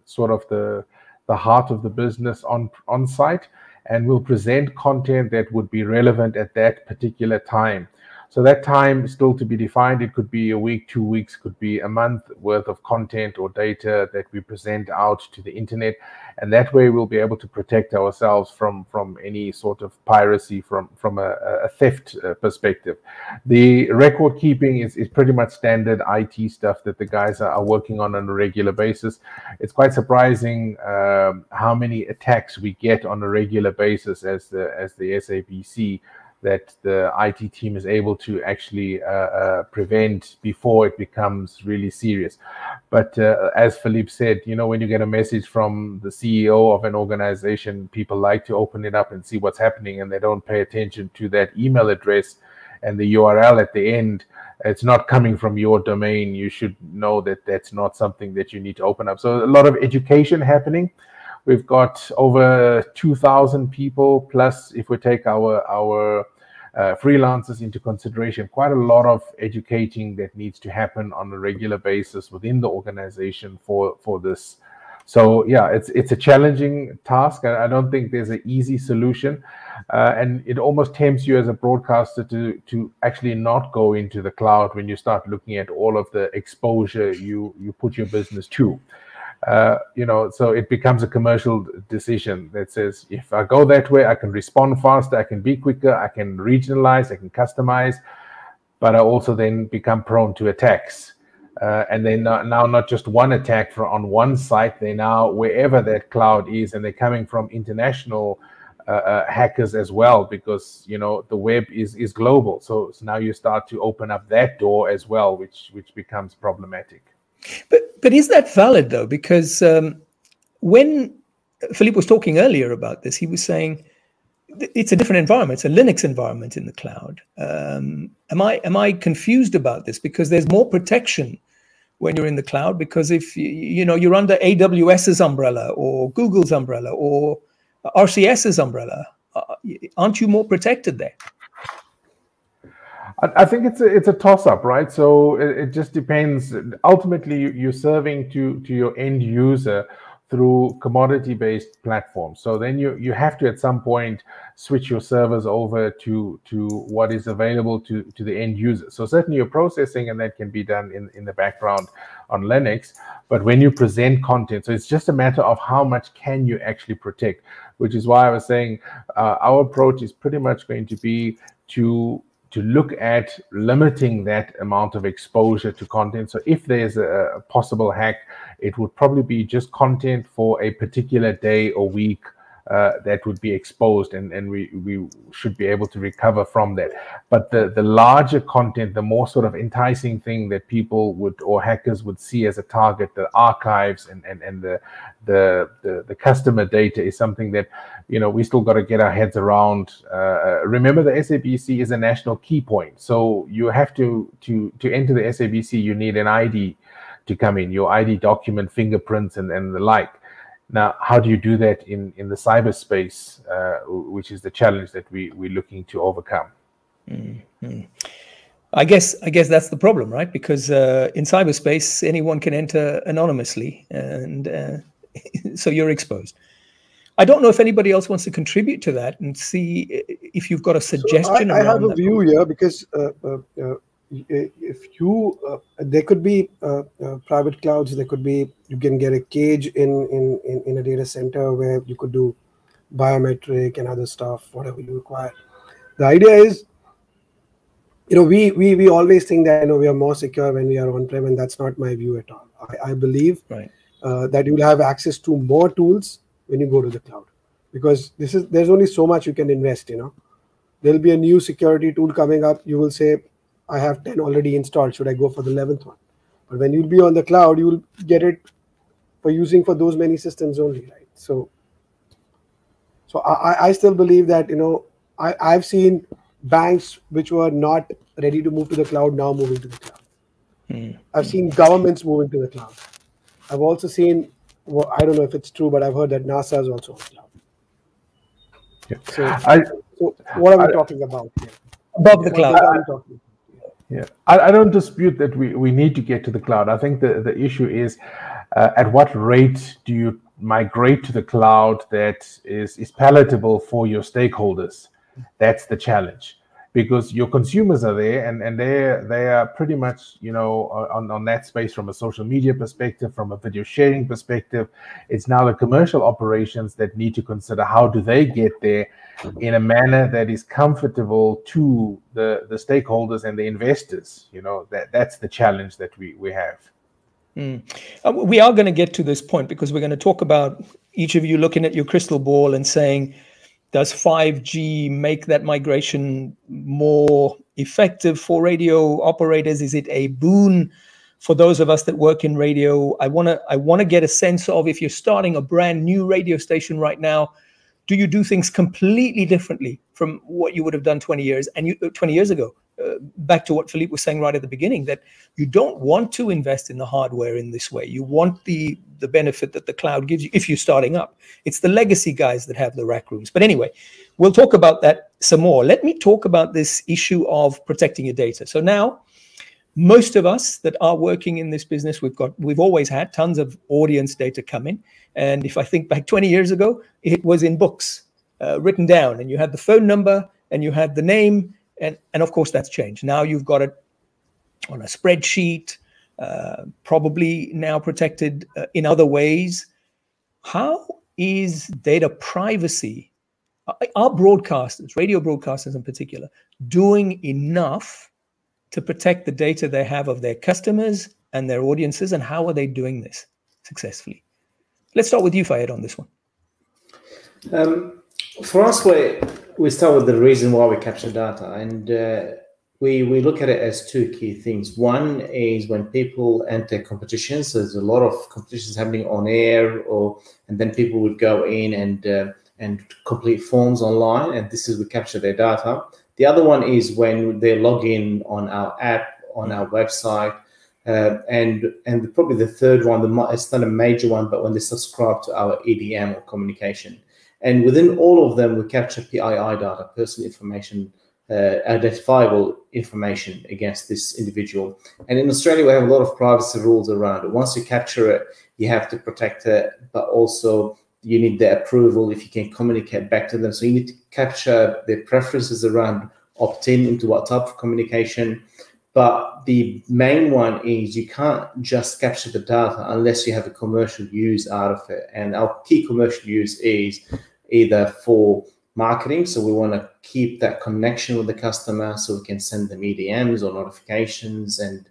S6: sort of the heart of the business on site, and we'll present content that would be relevant at that particular time. So that time is still to be defined. It could be a week, 2 weeks, could be a month worth of content or data that we present out to the internet. And that way we'll be able to protect ourselves from any sort of piracy from a theft perspective. The record keeping is pretty much standard IT stuff that the guys are working on a regular basis. It's quite surprising how many attacks we get on a regular basis as the SABC, that the IT team is able to actually prevent before it becomes really serious. But as Philippe said, you know, when you get a message from the CEO of an organization, people like to open it up and see what's happening, and they don't pay attention to that email address and the URL at the end. It's not coming from your domain. You should know that that's not something that you need to open up. So a lot of education happening. We've got over 2,000 people, plus if we take our freelancers into consideration, quite a lot of educating that needs to happen on a regular basis within the organization for this. So yeah, it's a challenging task. I don't think there's an easy solution, and it almost tempts you as a broadcaster to actually not go into the cloud when you start looking at all of the exposure you put your business to. You know, so it becomes a commercial decision that says, if I go that way, I can respond faster, I can be quicker, I can regionalize, I can customize, but I also then become prone to attacks. And then now not just one attack on one site, they now, wherever that cloud is, and they're coming from international hackers as well, because, you know, the web is global. So now you start to open up that door as well, which becomes problematic.
S1: But is that valid though? Because when Philippe was talking earlier about this, he was saying it's a different environment. It's a Linux environment in the cloud. Am I confused about this? Because there's more protection when you're in the cloud, because if you know you're under AWS's umbrella or Google's umbrella or RCS's umbrella, aren't you more protected there?
S6: I think it's a toss-up, right? So it just depends. Ultimately, you're serving to your end user through commodity-based platforms. So then you have to at some point switch your servers over to what is available to the end user. So certainly you're processing, and that can be done in the background on Linux. But when you present content, so it's just a matter of how much can you actually protect, which is why I was saying our approach is pretty much going to be to look at limiting that amount of exposure to content. So if there's a possible hack, it would probably be just content for a particular day or week that would be exposed, and we should be able to recover from that. But the larger content, the more sort of enticing thing that people would, or hackers would see as a target, the archives and the customer data, is something that, you know, we still got to get our heads around. Remember, the SABC is a national key point, so you have to enter the SABC, you need an ID to come in, your ID document, fingerprints, and the like. Now, how do you do that in the cyberspace, which is the challenge that we're looking to overcome?
S1: Mm-hmm. I guess that's the problem, right? Because in cyberspace, anyone can enter anonymously, and so you're exposed. I don't know if anybody else wants to contribute to that and see if you've got a suggestion.
S3: So I have a view here, because if you there could be private clouds, there could be, you can get a cage in a data center where you could do biometric and other stuff, whatever you require. The idea is, you know, we always think that, you know, we are more secure when we are on-prem, and that's not my view at all. I believe that you will have access to more tools when you go to the cloud, because there's only so much you can invest. You know, there'll be a new security tool coming up. You will say, I have 10 already installed, should I go for the 11th one? But when you'll be on the cloud, you will get it for using for those many systems only, right? So I still believe that, you know, I've seen banks which were not ready to move to the cloud now moving to the cloud. I've seen governments moving to the cloud. I've also seen, well, I don't know if it's true, but I've heard that NASA is also on the cloud. So what are we talking about here?
S1: Above the cloud.
S6: Yeah, I don't dispute that we need to get to the cloud. I think the issue is at what rate do you migrate to the cloud that is palatable for your stakeholders? That's the challenge. because your consumers are there, and they are pretty much, you know, on that space from a social media perspective, from a video sharing perspective. It's now the commercial operations that need to consider how do they get there in a manner that is comfortable to the stakeholders and the investors. You know, that's the challenge that we have.
S1: We are going to get to this point, because we're going to talk about each of you looking at your crystal ball and saying, does 5G make that migration more effective for radio operators? Is it a boon for those of us that work in radio? I want to get a sense of, if you're starting a brand new radio station right now, do you do things completely differently from what you would have done 20 years ago? Back to what Philippe was saying right at the beginning, that you don't want to invest in the hardware in this way. You want the benefit that the cloud gives you if you're starting up. It's the legacy guys that have the rack rooms. But anyway, we'll talk about that some more. Let me talk about this issue of protecting your data. So now, most of us that are working in this business, we've always had tons of audience data coming. And if I think back 20 years ago, it was in books, written down, and you had the phone number and you had the name. And of course, that's changed. Now you've got it on a spreadsheet, probably now protected in other ways. How is data privacy, are broadcasters, radio broadcasters in particular, doing enough to protect the data they have of their customers and their audiences? And how are they doing this successfully? Let's start with you, Fayed, on this one.
S4: For us, we start with the reason why we capture data, and we look at it as two key things. One is when people enter competitions, so there's a lot of competitions happening on air, and then people would go in and complete forms online, and this is we capture their data. The other one is when they log in on our app, on our website, and probably the third one, it's not a major one, but when they subscribe to our EDM or communication. And within all of them, we capture PII data, personal information, identifiable information against this individual. And in Australia, we have a lot of privacy rules around it. Once you capture it, you have to protect it, but also you need their approval if you can communicate back to them. So you need to capture their preferences around opt-in into what type of communication. But the main one is you can't just capture the data unless you have a commercial use out of it. And our key commercial use is either for marketing, so we want to keep that connection with the customer, so we can send them EDMs or notifications and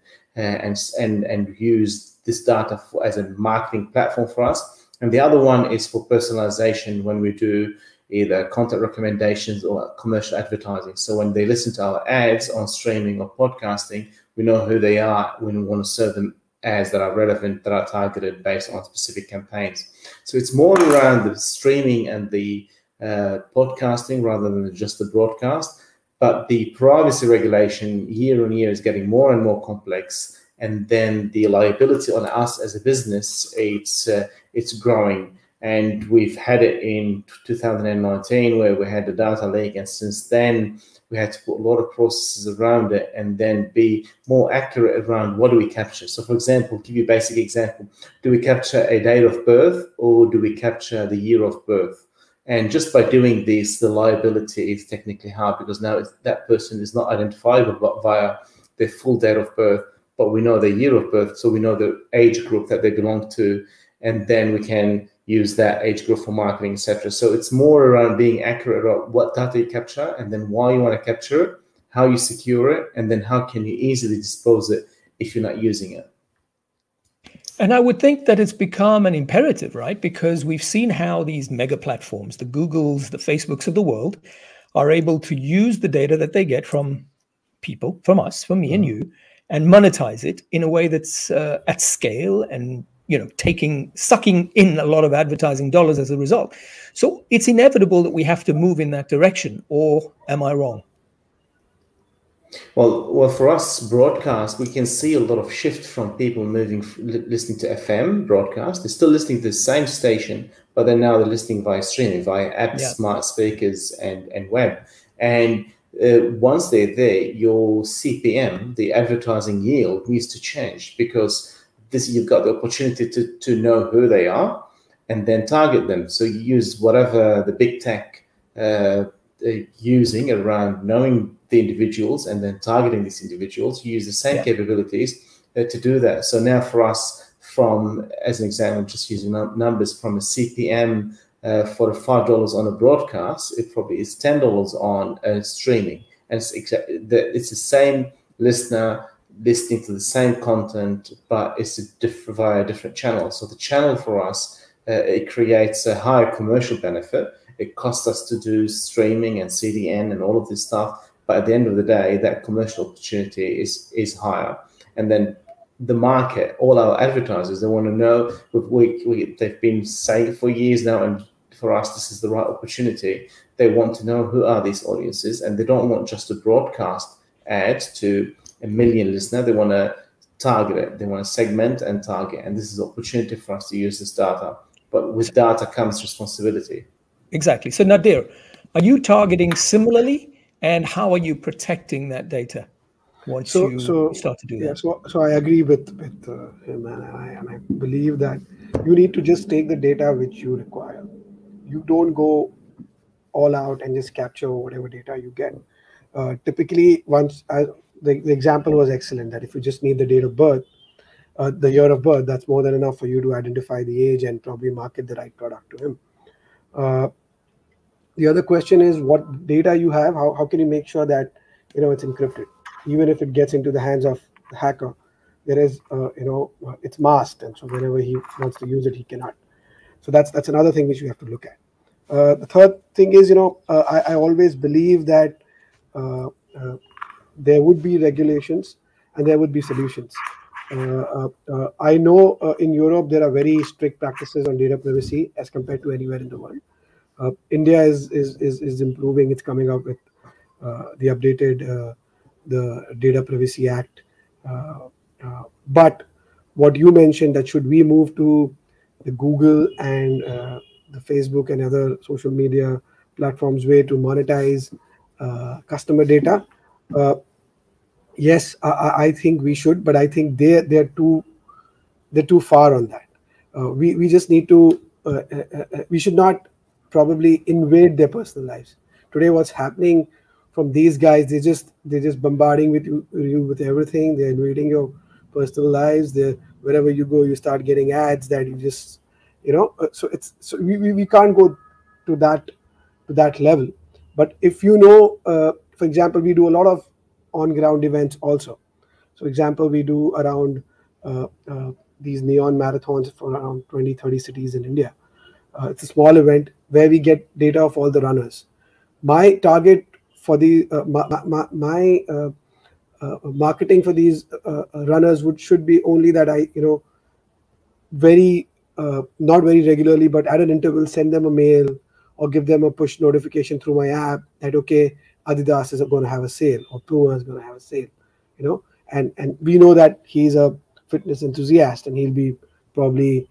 S4: use this data as a marketing platform for us. And the other one is for personalization, when we do either content recommendations or commercial advertising. So when they listen to our ads on streaming or podcasting, we know who they are when we want to serve them ads that are relevant, that are targeted based on specific campaigns. So it's more around the streaming and the podcasting rather than just the broadcast. But the privacy regulation year on year is getting more and more complex. And then the liability on us as a business, it's growing. And we've had it in 2019 where we had the data leak, and since then we had to put a lot of processes around it and then be more accurate around what do we capture. So for example, give you a basic example, do we capture a date of birth or do we capture the year of birth? And just by doing this, the liability is technically hard, because now that person is not identifiable but via their full date of birth, but we know the year of birth, so we know the age group that they belong to, and then we can use that age group for marketing, etc. So it's more around being accurate about what data you capture, and then why you want to capture it, how you secure it, and then how can you easily dispose it if you're not using it.
S1: And I would think that it's become an imperative, right? Because we've seen how these mega platforms, the Googles, the Facebooks of the world, are able to use the data that they get from people, from us, from me and you, and monetize it in a way that's at scale and, you know, sucking in a lot of advertising dollars as a result. So it's inevitable that we have to move in that direction, or am I wrong?
S4: Well, for us broadcast, we can see a lot of shift from people moving, listening to FM broadcast. They're still listening to the same station, but then now they're listening via streaming, via apps, smart speakers, and web. And once they're there, your CPM, the advertising yield, needs to change, because you've got the opportunity to know who they are and then target them. So you use whatever the big tech using around knowing the individuals and then targeting these individuals. You use the same capabilities to do that. So now for us, from, as an example, just using numbers, from a CPM for $5 on a broadcast, it probably is $10 on streaming. And it's the same listener listening to the same content, but it's via a different channel. So the channel for us, it creates a higher commercial benefit. It costs us to do streaming and CDN and all of this stuff, but at the end of the day, that commercial opportunity is higher. And then the market, all our advertisers, they want to know. They've been saying for years now, and for us, this is the right opportunity. They want to know who are these audiences, and they don't want just a broadcast ad to a million listeners. They want to target it. They want to segment and target, and this is an opportunity for us to use this data. But with data comes responsibility.
S1: Exactly. So Nadir, are you targeting similarly, and how are you protecting that data once you start to do that?
S3: So I agree with him, and I believe that you need to just take the data which you require. You don't go all out and just capture whatever data you get. Typically, the example was excellent, that if you just need the date of birth, the year of birth, that's more than enough for you to identify the age and probably market the right product to him. The other question is what data you have. How can you make sure that it's encrypted, even if it gets into the hands of the hacker? There is it's masked, and so whenever he wants to use it, he cannot. So that's another thing which we have to look at. The third thing is I always believe that there would be regulations and there would be solutions. I know in Europe there are very strict practices on data privacy as compared to anywhere in the world. India is improving. It's coming up with the updated the Data Privacy Act. But what you mentioned, that should we move to the Google and the Facebook and other social media platforms way to monetize customer data? Yes, I think we should, but I think they're too far on that. We just need to. We should not probably invade their personal lives. Today, what's happening from these guys? They're just bombarding with you with everything. They're invading your personal lives. Wherever you go, you start getting ads that you just So we can't go to that level. But if for example, we do a lot of on-ground events also. So example, we do around these neon marathons for around 20-30 cities in India. It's a small event where we get data of all the runners. My target for the marketing for these runners should be only that I not very regularly, but at an interval, send them a mail or give them a push notification through my app that Adidas is going to have a sale or Puma is going to have a sale, and we know that he's a fitness enthusiast and he'll be probably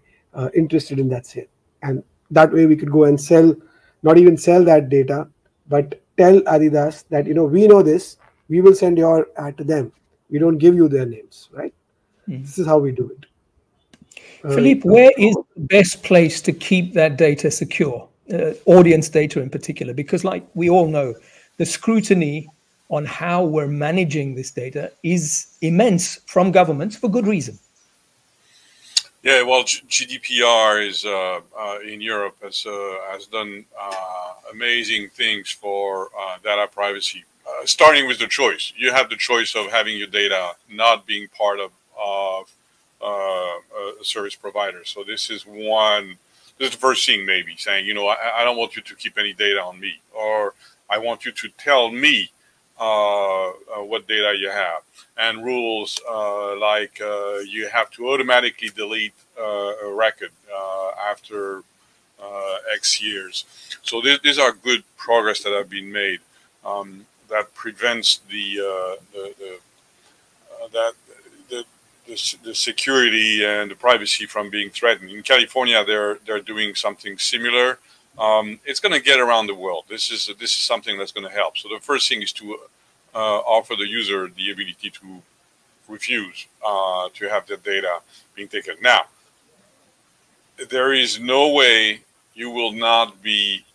S3: interested in that sale. And that way we could go and not even sell that data, but tell Adidas that, we know this, we will send your ad to them. We don't give you their names, right? This is how we do it.
S1: Philippe, where is the best place to keep that data secure, audience data in particular? Because like we all know, the scrutiny on how we're managing this data is immense from governments for good reason.
S2: Yeah, well, GDPR is in Europe has done amazing things for data privacy. Starting with the choice, you have the choice of having your data not being part of a service provider. So this is the first thing, maybe saying, I don't want you to keep any data on me, or I want you to tell me what data you have, and rules like you have to automatically delete a record after X years. So these are good progress that have been made that prevents the security and the privacy from being threatened. In California, they're doing something similar. It's going to get around the world. This is something that's going to help. So the first thing is to offer the user the ability to refuse to have the data being taken. Now, there is no way you will not be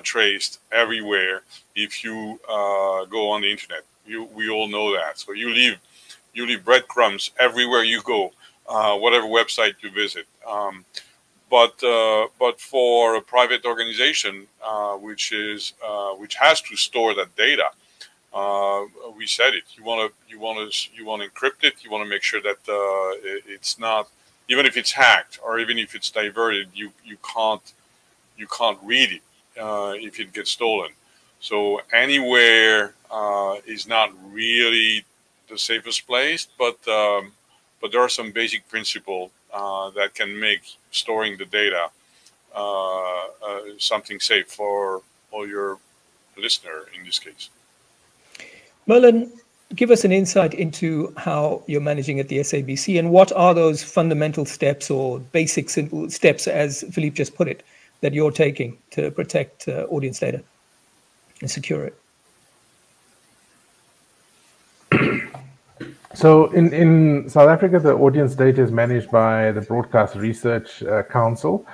S2: traced everywhere if you go on the internet. We all know that. So you leave breadcrumbs everywhere you go, whatever website you visit. But for a private organization, which has to store that data, we said it. You want to encrypt it. You want to make sure that it's not, even if it's hacked or even if it's diverted, you can't read it if it gets stolen. So anywhere is not really the safest place, but there are some basic principles that can make storing the data something safe for all your listener in this case.
S1: Merlin, give us an insight into how you're managing at the SABC, and what are those fundamental steps or basic simple steps, as Philippe just put it, that you're taking to protect audience data and secure it?
S6: So in South Africa, the audience data is managed by the Broadcast Research Council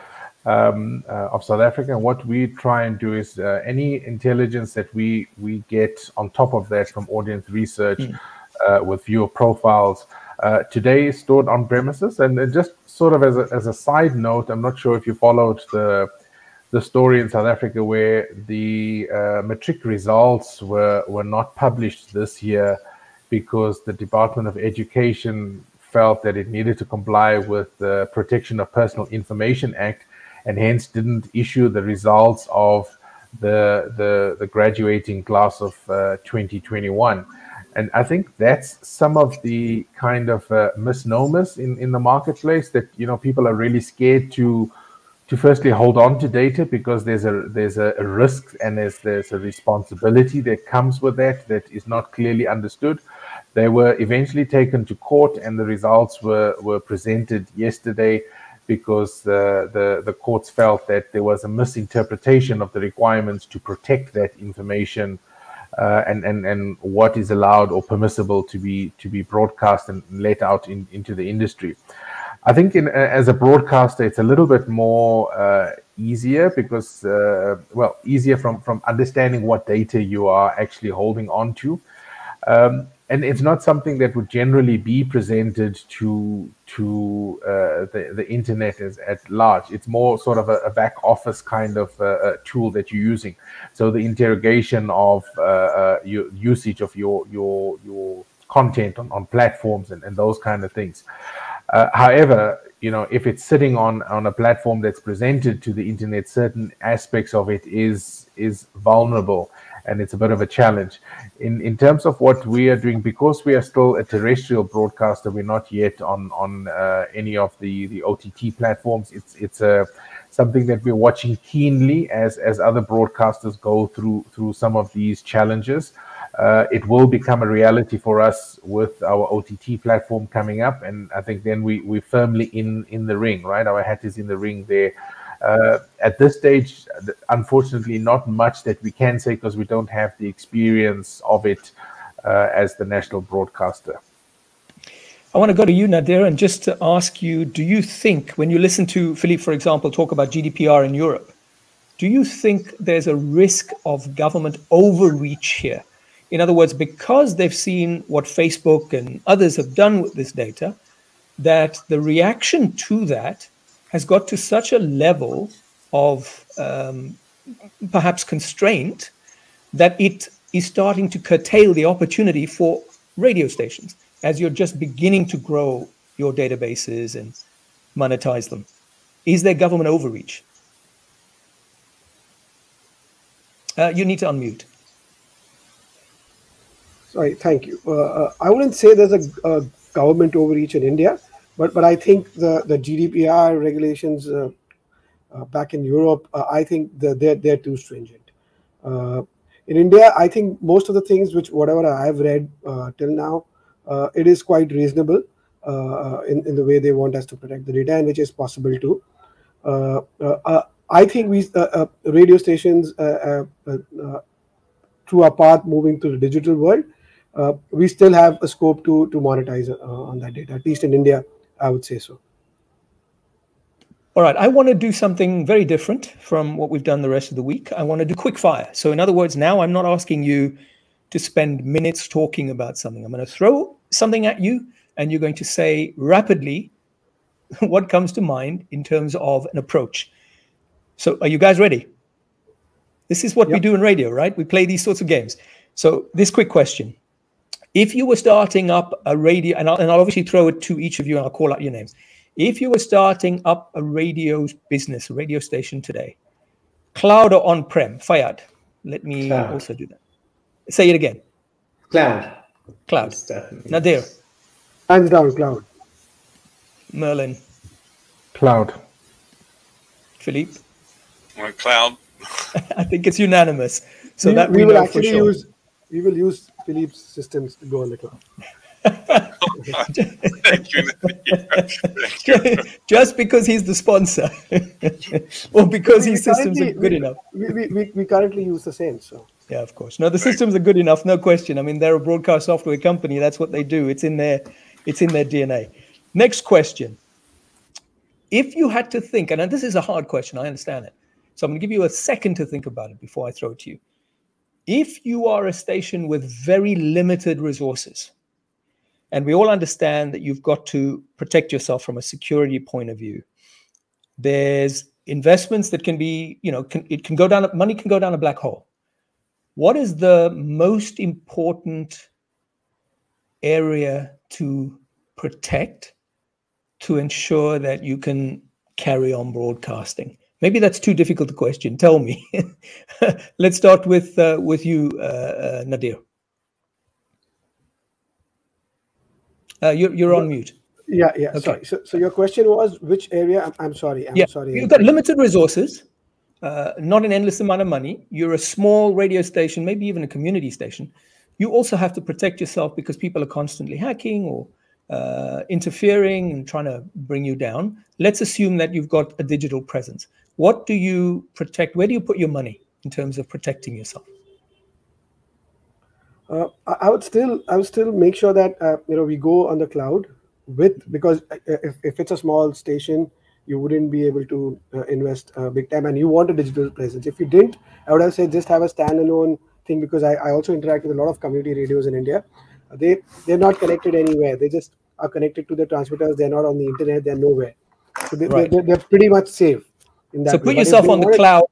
S6: of South Africa. And what we try and do is any intelligence that we get on top of that from audience research with viewer profiles today is stored on premises. And just sort of as a side note, I'm not sure if you followed the story in South Africa where the matric results were not published this year because the Department of Education felt that it needed to comply with the Protection of Personal Information Act, and hence didn't issue the results of the graduating class of 2021. And I think that's some of the kind of misnomers in the marketplace, that people are really scared to firstly hold on to data because there's a risk and there's a responsibility that comes with that is not clearly understood. They were eventually taken to court, and the results were presented yesterday because the courts felt that there was a misinterpretation of the requirements to protect that information and what is allowed or permissible to be broadcast and let out into the industry. I think as a broadcaster, it's a little bit more easier because, easier from understanding what data you are actually holding on to. And it's not something that would generally be presented to the internet at large. It's more sort of a back office kind of tool that you're using. So the interrogation of your usage of your content on platforms and those kind of things. However, if it's sitting on a platform that's presented to the internet, certain aspects of it is vulnerable, and it's a bit of a challenge. In terms of what we are doing, because we are still a terrestrial broadcaster, we're not yet on any of the OTT platforms. It's something that we're watching keenly as other broadcasters go through some of these challenges. It will become a reality for us with our OTT platform coming up, and I think then we're firmly in the ring, right? Our hat is in the ring there. At this stage, unfortunately, not much that we can say because we don't have the experience of it as the national broadcaster.
S1: I want to go to you, Nadir, and just to ask you, do you think, when you listen to Philippe, for example, talk about GDPR in Europe, do you think there's a risk of government overreach here? In other words, because they've seen what Facebook and others have done with this data, that the reaction to that has got to such a level of perhaps constraint that it is starting to curtail the opportunity for radio stations as you're just beginning to grow your databases and monetize them. Is there government overreach? You need to unmute.
S3: Sorry, thank you. I wouldn't say there's a government overreach in India, but I think the GDPR regulations back in Europe, I think they're too stringent. In India, I think most of the things whatever I've read till now, it is quite reasonable in the way they want us to protect the data, and which is possible too. I think radio stations through our path moving to the digital world, we still have a scope to monetize on that data, at least in India, I would say so.
S1: All right, I want to do something very different from what we've done the rest of the week. I want to do quick fire. So in other words, now I'm not asking you to spend minutes talking about something. I'm going to throw something at you, and you're going to say rapidly what comes to mind in terms of an approach. So are you guys ready? This is what we do in radio, right? We play these sorts of games. So this quick question. If you were starting up a radio, and I'll obviously throw it to each of you and I'll call out your names. If you were starting up a radio business, a radio station today, cloud or on-prem? Fayad, let me
S4: Cloud.
S1: also do that. Say it again.
S4: Cloud.
S1: Cloud. Nadir.
S3: Hands down, cloud.
S1: Merlin.
S6: Cloud.
S1: Philippe.
S2: Cloud.
S1: I think it's unanimous. So that
S3: we
S1: we
S3: will
S1: know
S3: actually
S1: for sure.
S3: we will use Philippe's systems to go on the cloud.
S2: Thank you. Thank you.
S1: Just because he's the sponsor, or because his systems are good enough.
S3: We currently use the same, so.
S1: Yeah, of course. No, the systems are good enough, no question. I mean, they're a broadcast software company. That's what they do. It's in their DNA. Next question. If you had to think, and this is a hard question, I understand it. So I'm going to give you a second to think about it before I throw it to you. If you are a station with very limited resources, and we all understand that you've got to protect yourself from a security point of view, there's investments that can be, it can go down, money can go down a black hole. What is the most important area to protect to ensure that you can carry on broadcasting? Maybe that's too difficult a question. Tell me. Let's start with you, Nadir. You're on mute.
S3: Yeah.
S1: Okay.
S3: Sorry. So your question was which area? I'm sorry. Sorry.
S1: You've got limited resources, not an endless amount of money. You're a small radio station, maybe even a community station. You also have to protect yourself because people are constantly hacking or interfering and trying to bring you down. Let's assume that you've got a digital presence. What do you protect? Where do you put your money in terms of protecting yourself?
S3: I would still make sure that we go on the cloud because if it's a small station, you wouldn't be able to invest big time, and you want a digital presence. If you didn't, I would have said just have a standalone thing, because I also interact with a lot of community radios in India. They're not connected anywhere. They just are connected to the transmitters. They're not on the internet. They're nowhere. So they're pretty much safe in that.
S1: So put yourself on the cloud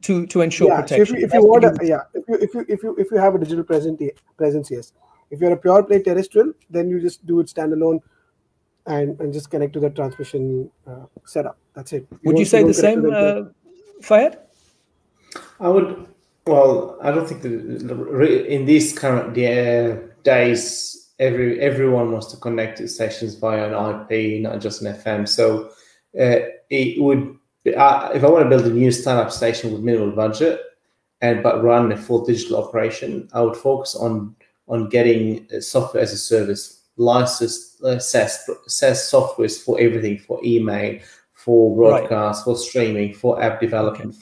S1: to ensure protection.
S3: So if you want, if you have a digital presence, yes. If you're a pure play terrestrial, then you just do it standalone and just connect to the transmission setup. That's it.
S1: Would you say the same, Fayad?
S4: I would. Well, I don't think that in these current days, everyone wants to connect to stations via an IP, not just an FM. So it would. If I want to build a new startup station with minimal budget but run a full digital operation, I would focus on getting software as a service, licensed SaaS softwares for everything, for email, for broadcast, for streaming, for app development,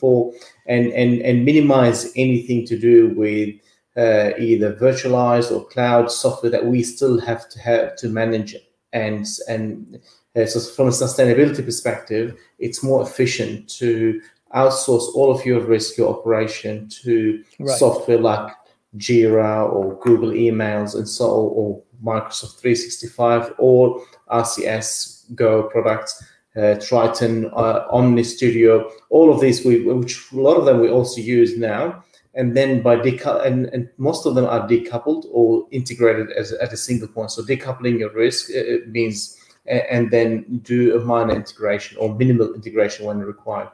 S4: and minimize anything to do with either virtualized or cloud software that we still have to manage. And so from a sustainability perspective, it's more efficient to outsource all of your risk, your operation to software like Jira or Google Emails and so, or Microsoft 365 or RCS Go products, Triton, Omni Studio, all of these, which a lot of them we also use now. And then by and most of them are decoupled or integrated at a single point. So decoupling your risk means, and then do a minor integration or minimal integration when required.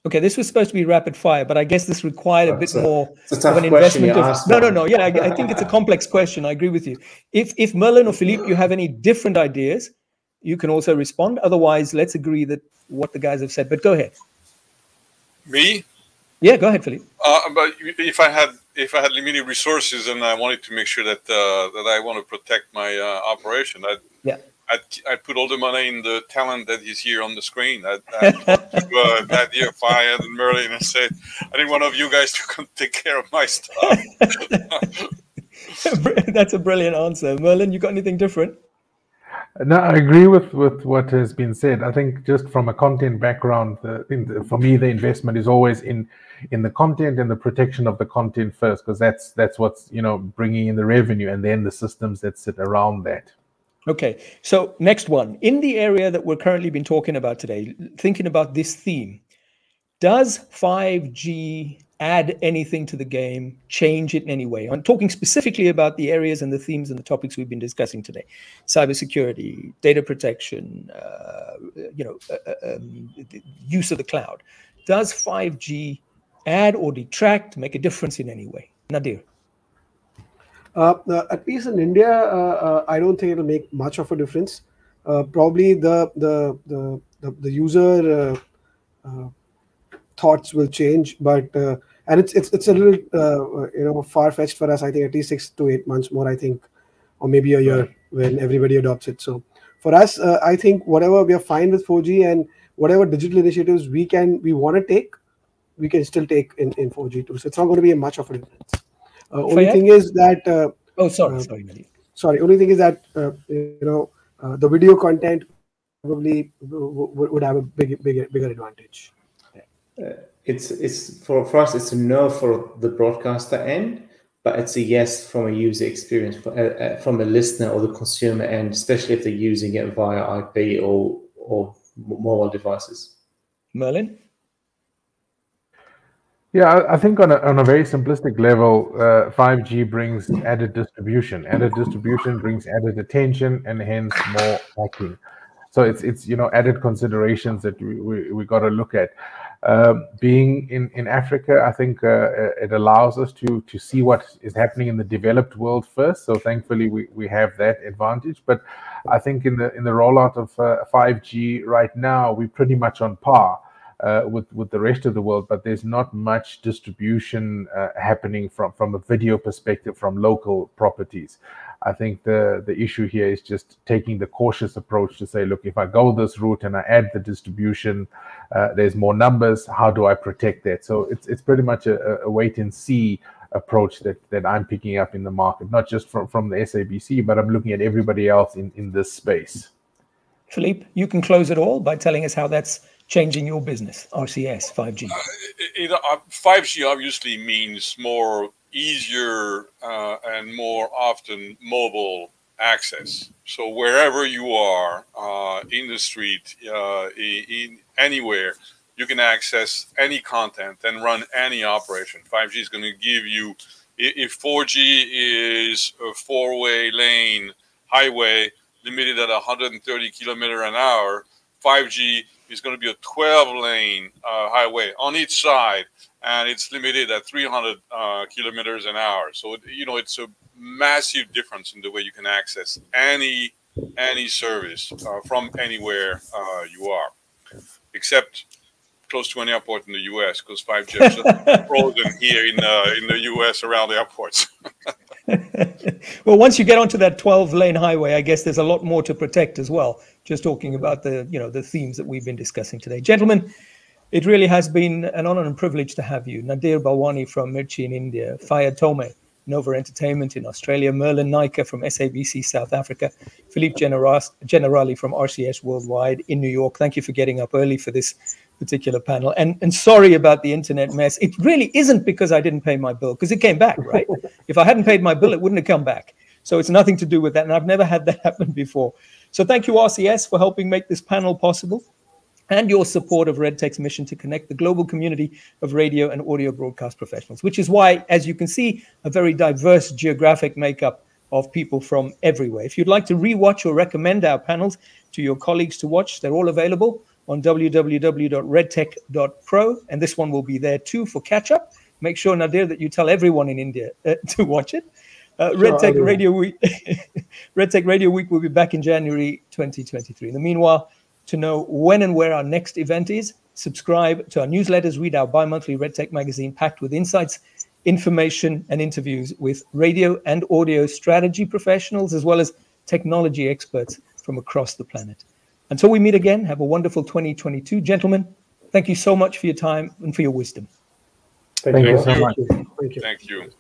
S1: Okay, this was supposed to be rapid fire, but I guess this required a bit more
S4: of an
S1: investment. No. Yeah, I think it's a complex question. I agree with you. If Merlin or Philippe, you have any different ideas, you can also respond. Otherwise, let's agree that what the guys have said. But go ahead.
S2: Me?
S1: Yeah, go ahead, Philippe.
S2: But if I had limited resources and I wanted to make sure that I want to protect my operation, I'd put all the money in the talent that is here on the screen. I'd talk to Nadir, Fayad, and Merlin and say, I need one of you guys to come take care of my stuff.
S1: That's a brilliant answer. Merlin, you got anything different?
S6: No, I agree with what has been said. I think just from a content background, for me, the investment is always in the content and the protection of the content first, because that's what's bringing in the revenue, and then the systems that sit around that.
S1: Okay, so next one. In the area that we're currently been talking about today, thinking about this theme, does 5G add anything to the game, change it in any way? I'm talking specifically about the areas and the themes and the topics we've been discussing today: cybersecurity, data protection, use of the cloud. Does 5G add or detract, make a difference in any way? Nadir.
S3: At least in India, I don't think it'll make much of a difference. Probably the user thoughts will change, but and it's a little far-fetched for us. I think at least 6 to 8 months more, I think, or maybe a year when everybody adopts it. So for us, I think whatever we are fine with 4G, and whatever digital initiatives we want to take, we can still take in 4G too. So it's not going to be much of a difference. Only thing is that only thing is that the video content probably would have a bigger advantage.
S4: It's for us, it's a no for the broadcaster end, but it's a yes from a user experience, from a listener or the consumer end, especially if they're using it via IP or mobile devices.
S1: Merlin?
S6: Yeah, I think on a very simplistic level, 5G brings added distribution. Added distribution brings added attention and hence more hacking. So it's added considerations that we got to look at. Being in Africa, I think it allows us to see what is happening in the developed world first. So thankfully we have that advantage. But I think in the rollout of 5G right now, we're pretty much on par with the rest of the world, but there's not much distribution happening from a video perspective from local properties. I think the issue here is just taking the cautious approach to say, look, if I go this route and I add the distribution, there's more numbers. How do I protect that? So it's pretty much a wait and see approach that I'm picking up in the market, not just from the SABC, but I'm looking at everybody else in this space.
S1: Philippe, you can close it all by telling us how that's changing your business, RCS, 5G.
S2: 5G obviously means more easier and more often mobile access. So wherever you are in the street, in anywhere, you can access any content and run any operation. 5G is going to give you, if 4G is a 4-way lane highway limited at 130 kilometers an hour, 5G is going to be a 12-lane highway on each side, and it's limited at 300 kilometers an hour. So it's a massive difference in the way you can access any service from anywhere you are, except close to an airport in the U.S. because 5G is just frozen here in the U.S. around airports.
S1: Well, once you get onto that 12-lane highway, I guess there's a lot more to protect as well. Just talking about the themes that we've been discussing today. Gentlemen, it really has been an honor and privilege to have you. Nadir Balwani from Mirchi in India, Fayed Tome, Nova Entertainment in Australia, Merlin Naika from SABC South Africa, Philippe Generali from RCS Worldwide in New York. Thank you for getting up early for this particular panel. And sorry about the internet mess. It really isn't because I didn't pay my bill, because it came back, right? If I hadn't paid my bill, it wouldn't have come back. So it's nothing to do with that. And I've never had that happen before. So thank you, RCS, for helping make this panel possible, and your support of RedTech's mission to connect the global community of radio and audio broadcast professionals, which is why, as you can see, a very diverse geographic makeup of people from everywhere. If you'd like to rewatch or recommend our panels to your colleagues to watch, they're all available on www.redtech.pro, and this one will be there too for catch-up. Make sure, Nadir, that you tell everyone in India to watch it. RedTech Radio Week RedTech Radio Week will be back in January 2023. In the meanwhile, to know when and where our next event is, subscribe to our newsletters, read our bi-monthly RedTech magazine packed with insights, information, and interviews with radio and audio strategy professionals, as well as technology experts from across the planet. Until we meet again, have a wonderful 2022. Gentlemen, thank you so much for your time and for your wisdom.
S6: Thank you so much.
S2: Thank you.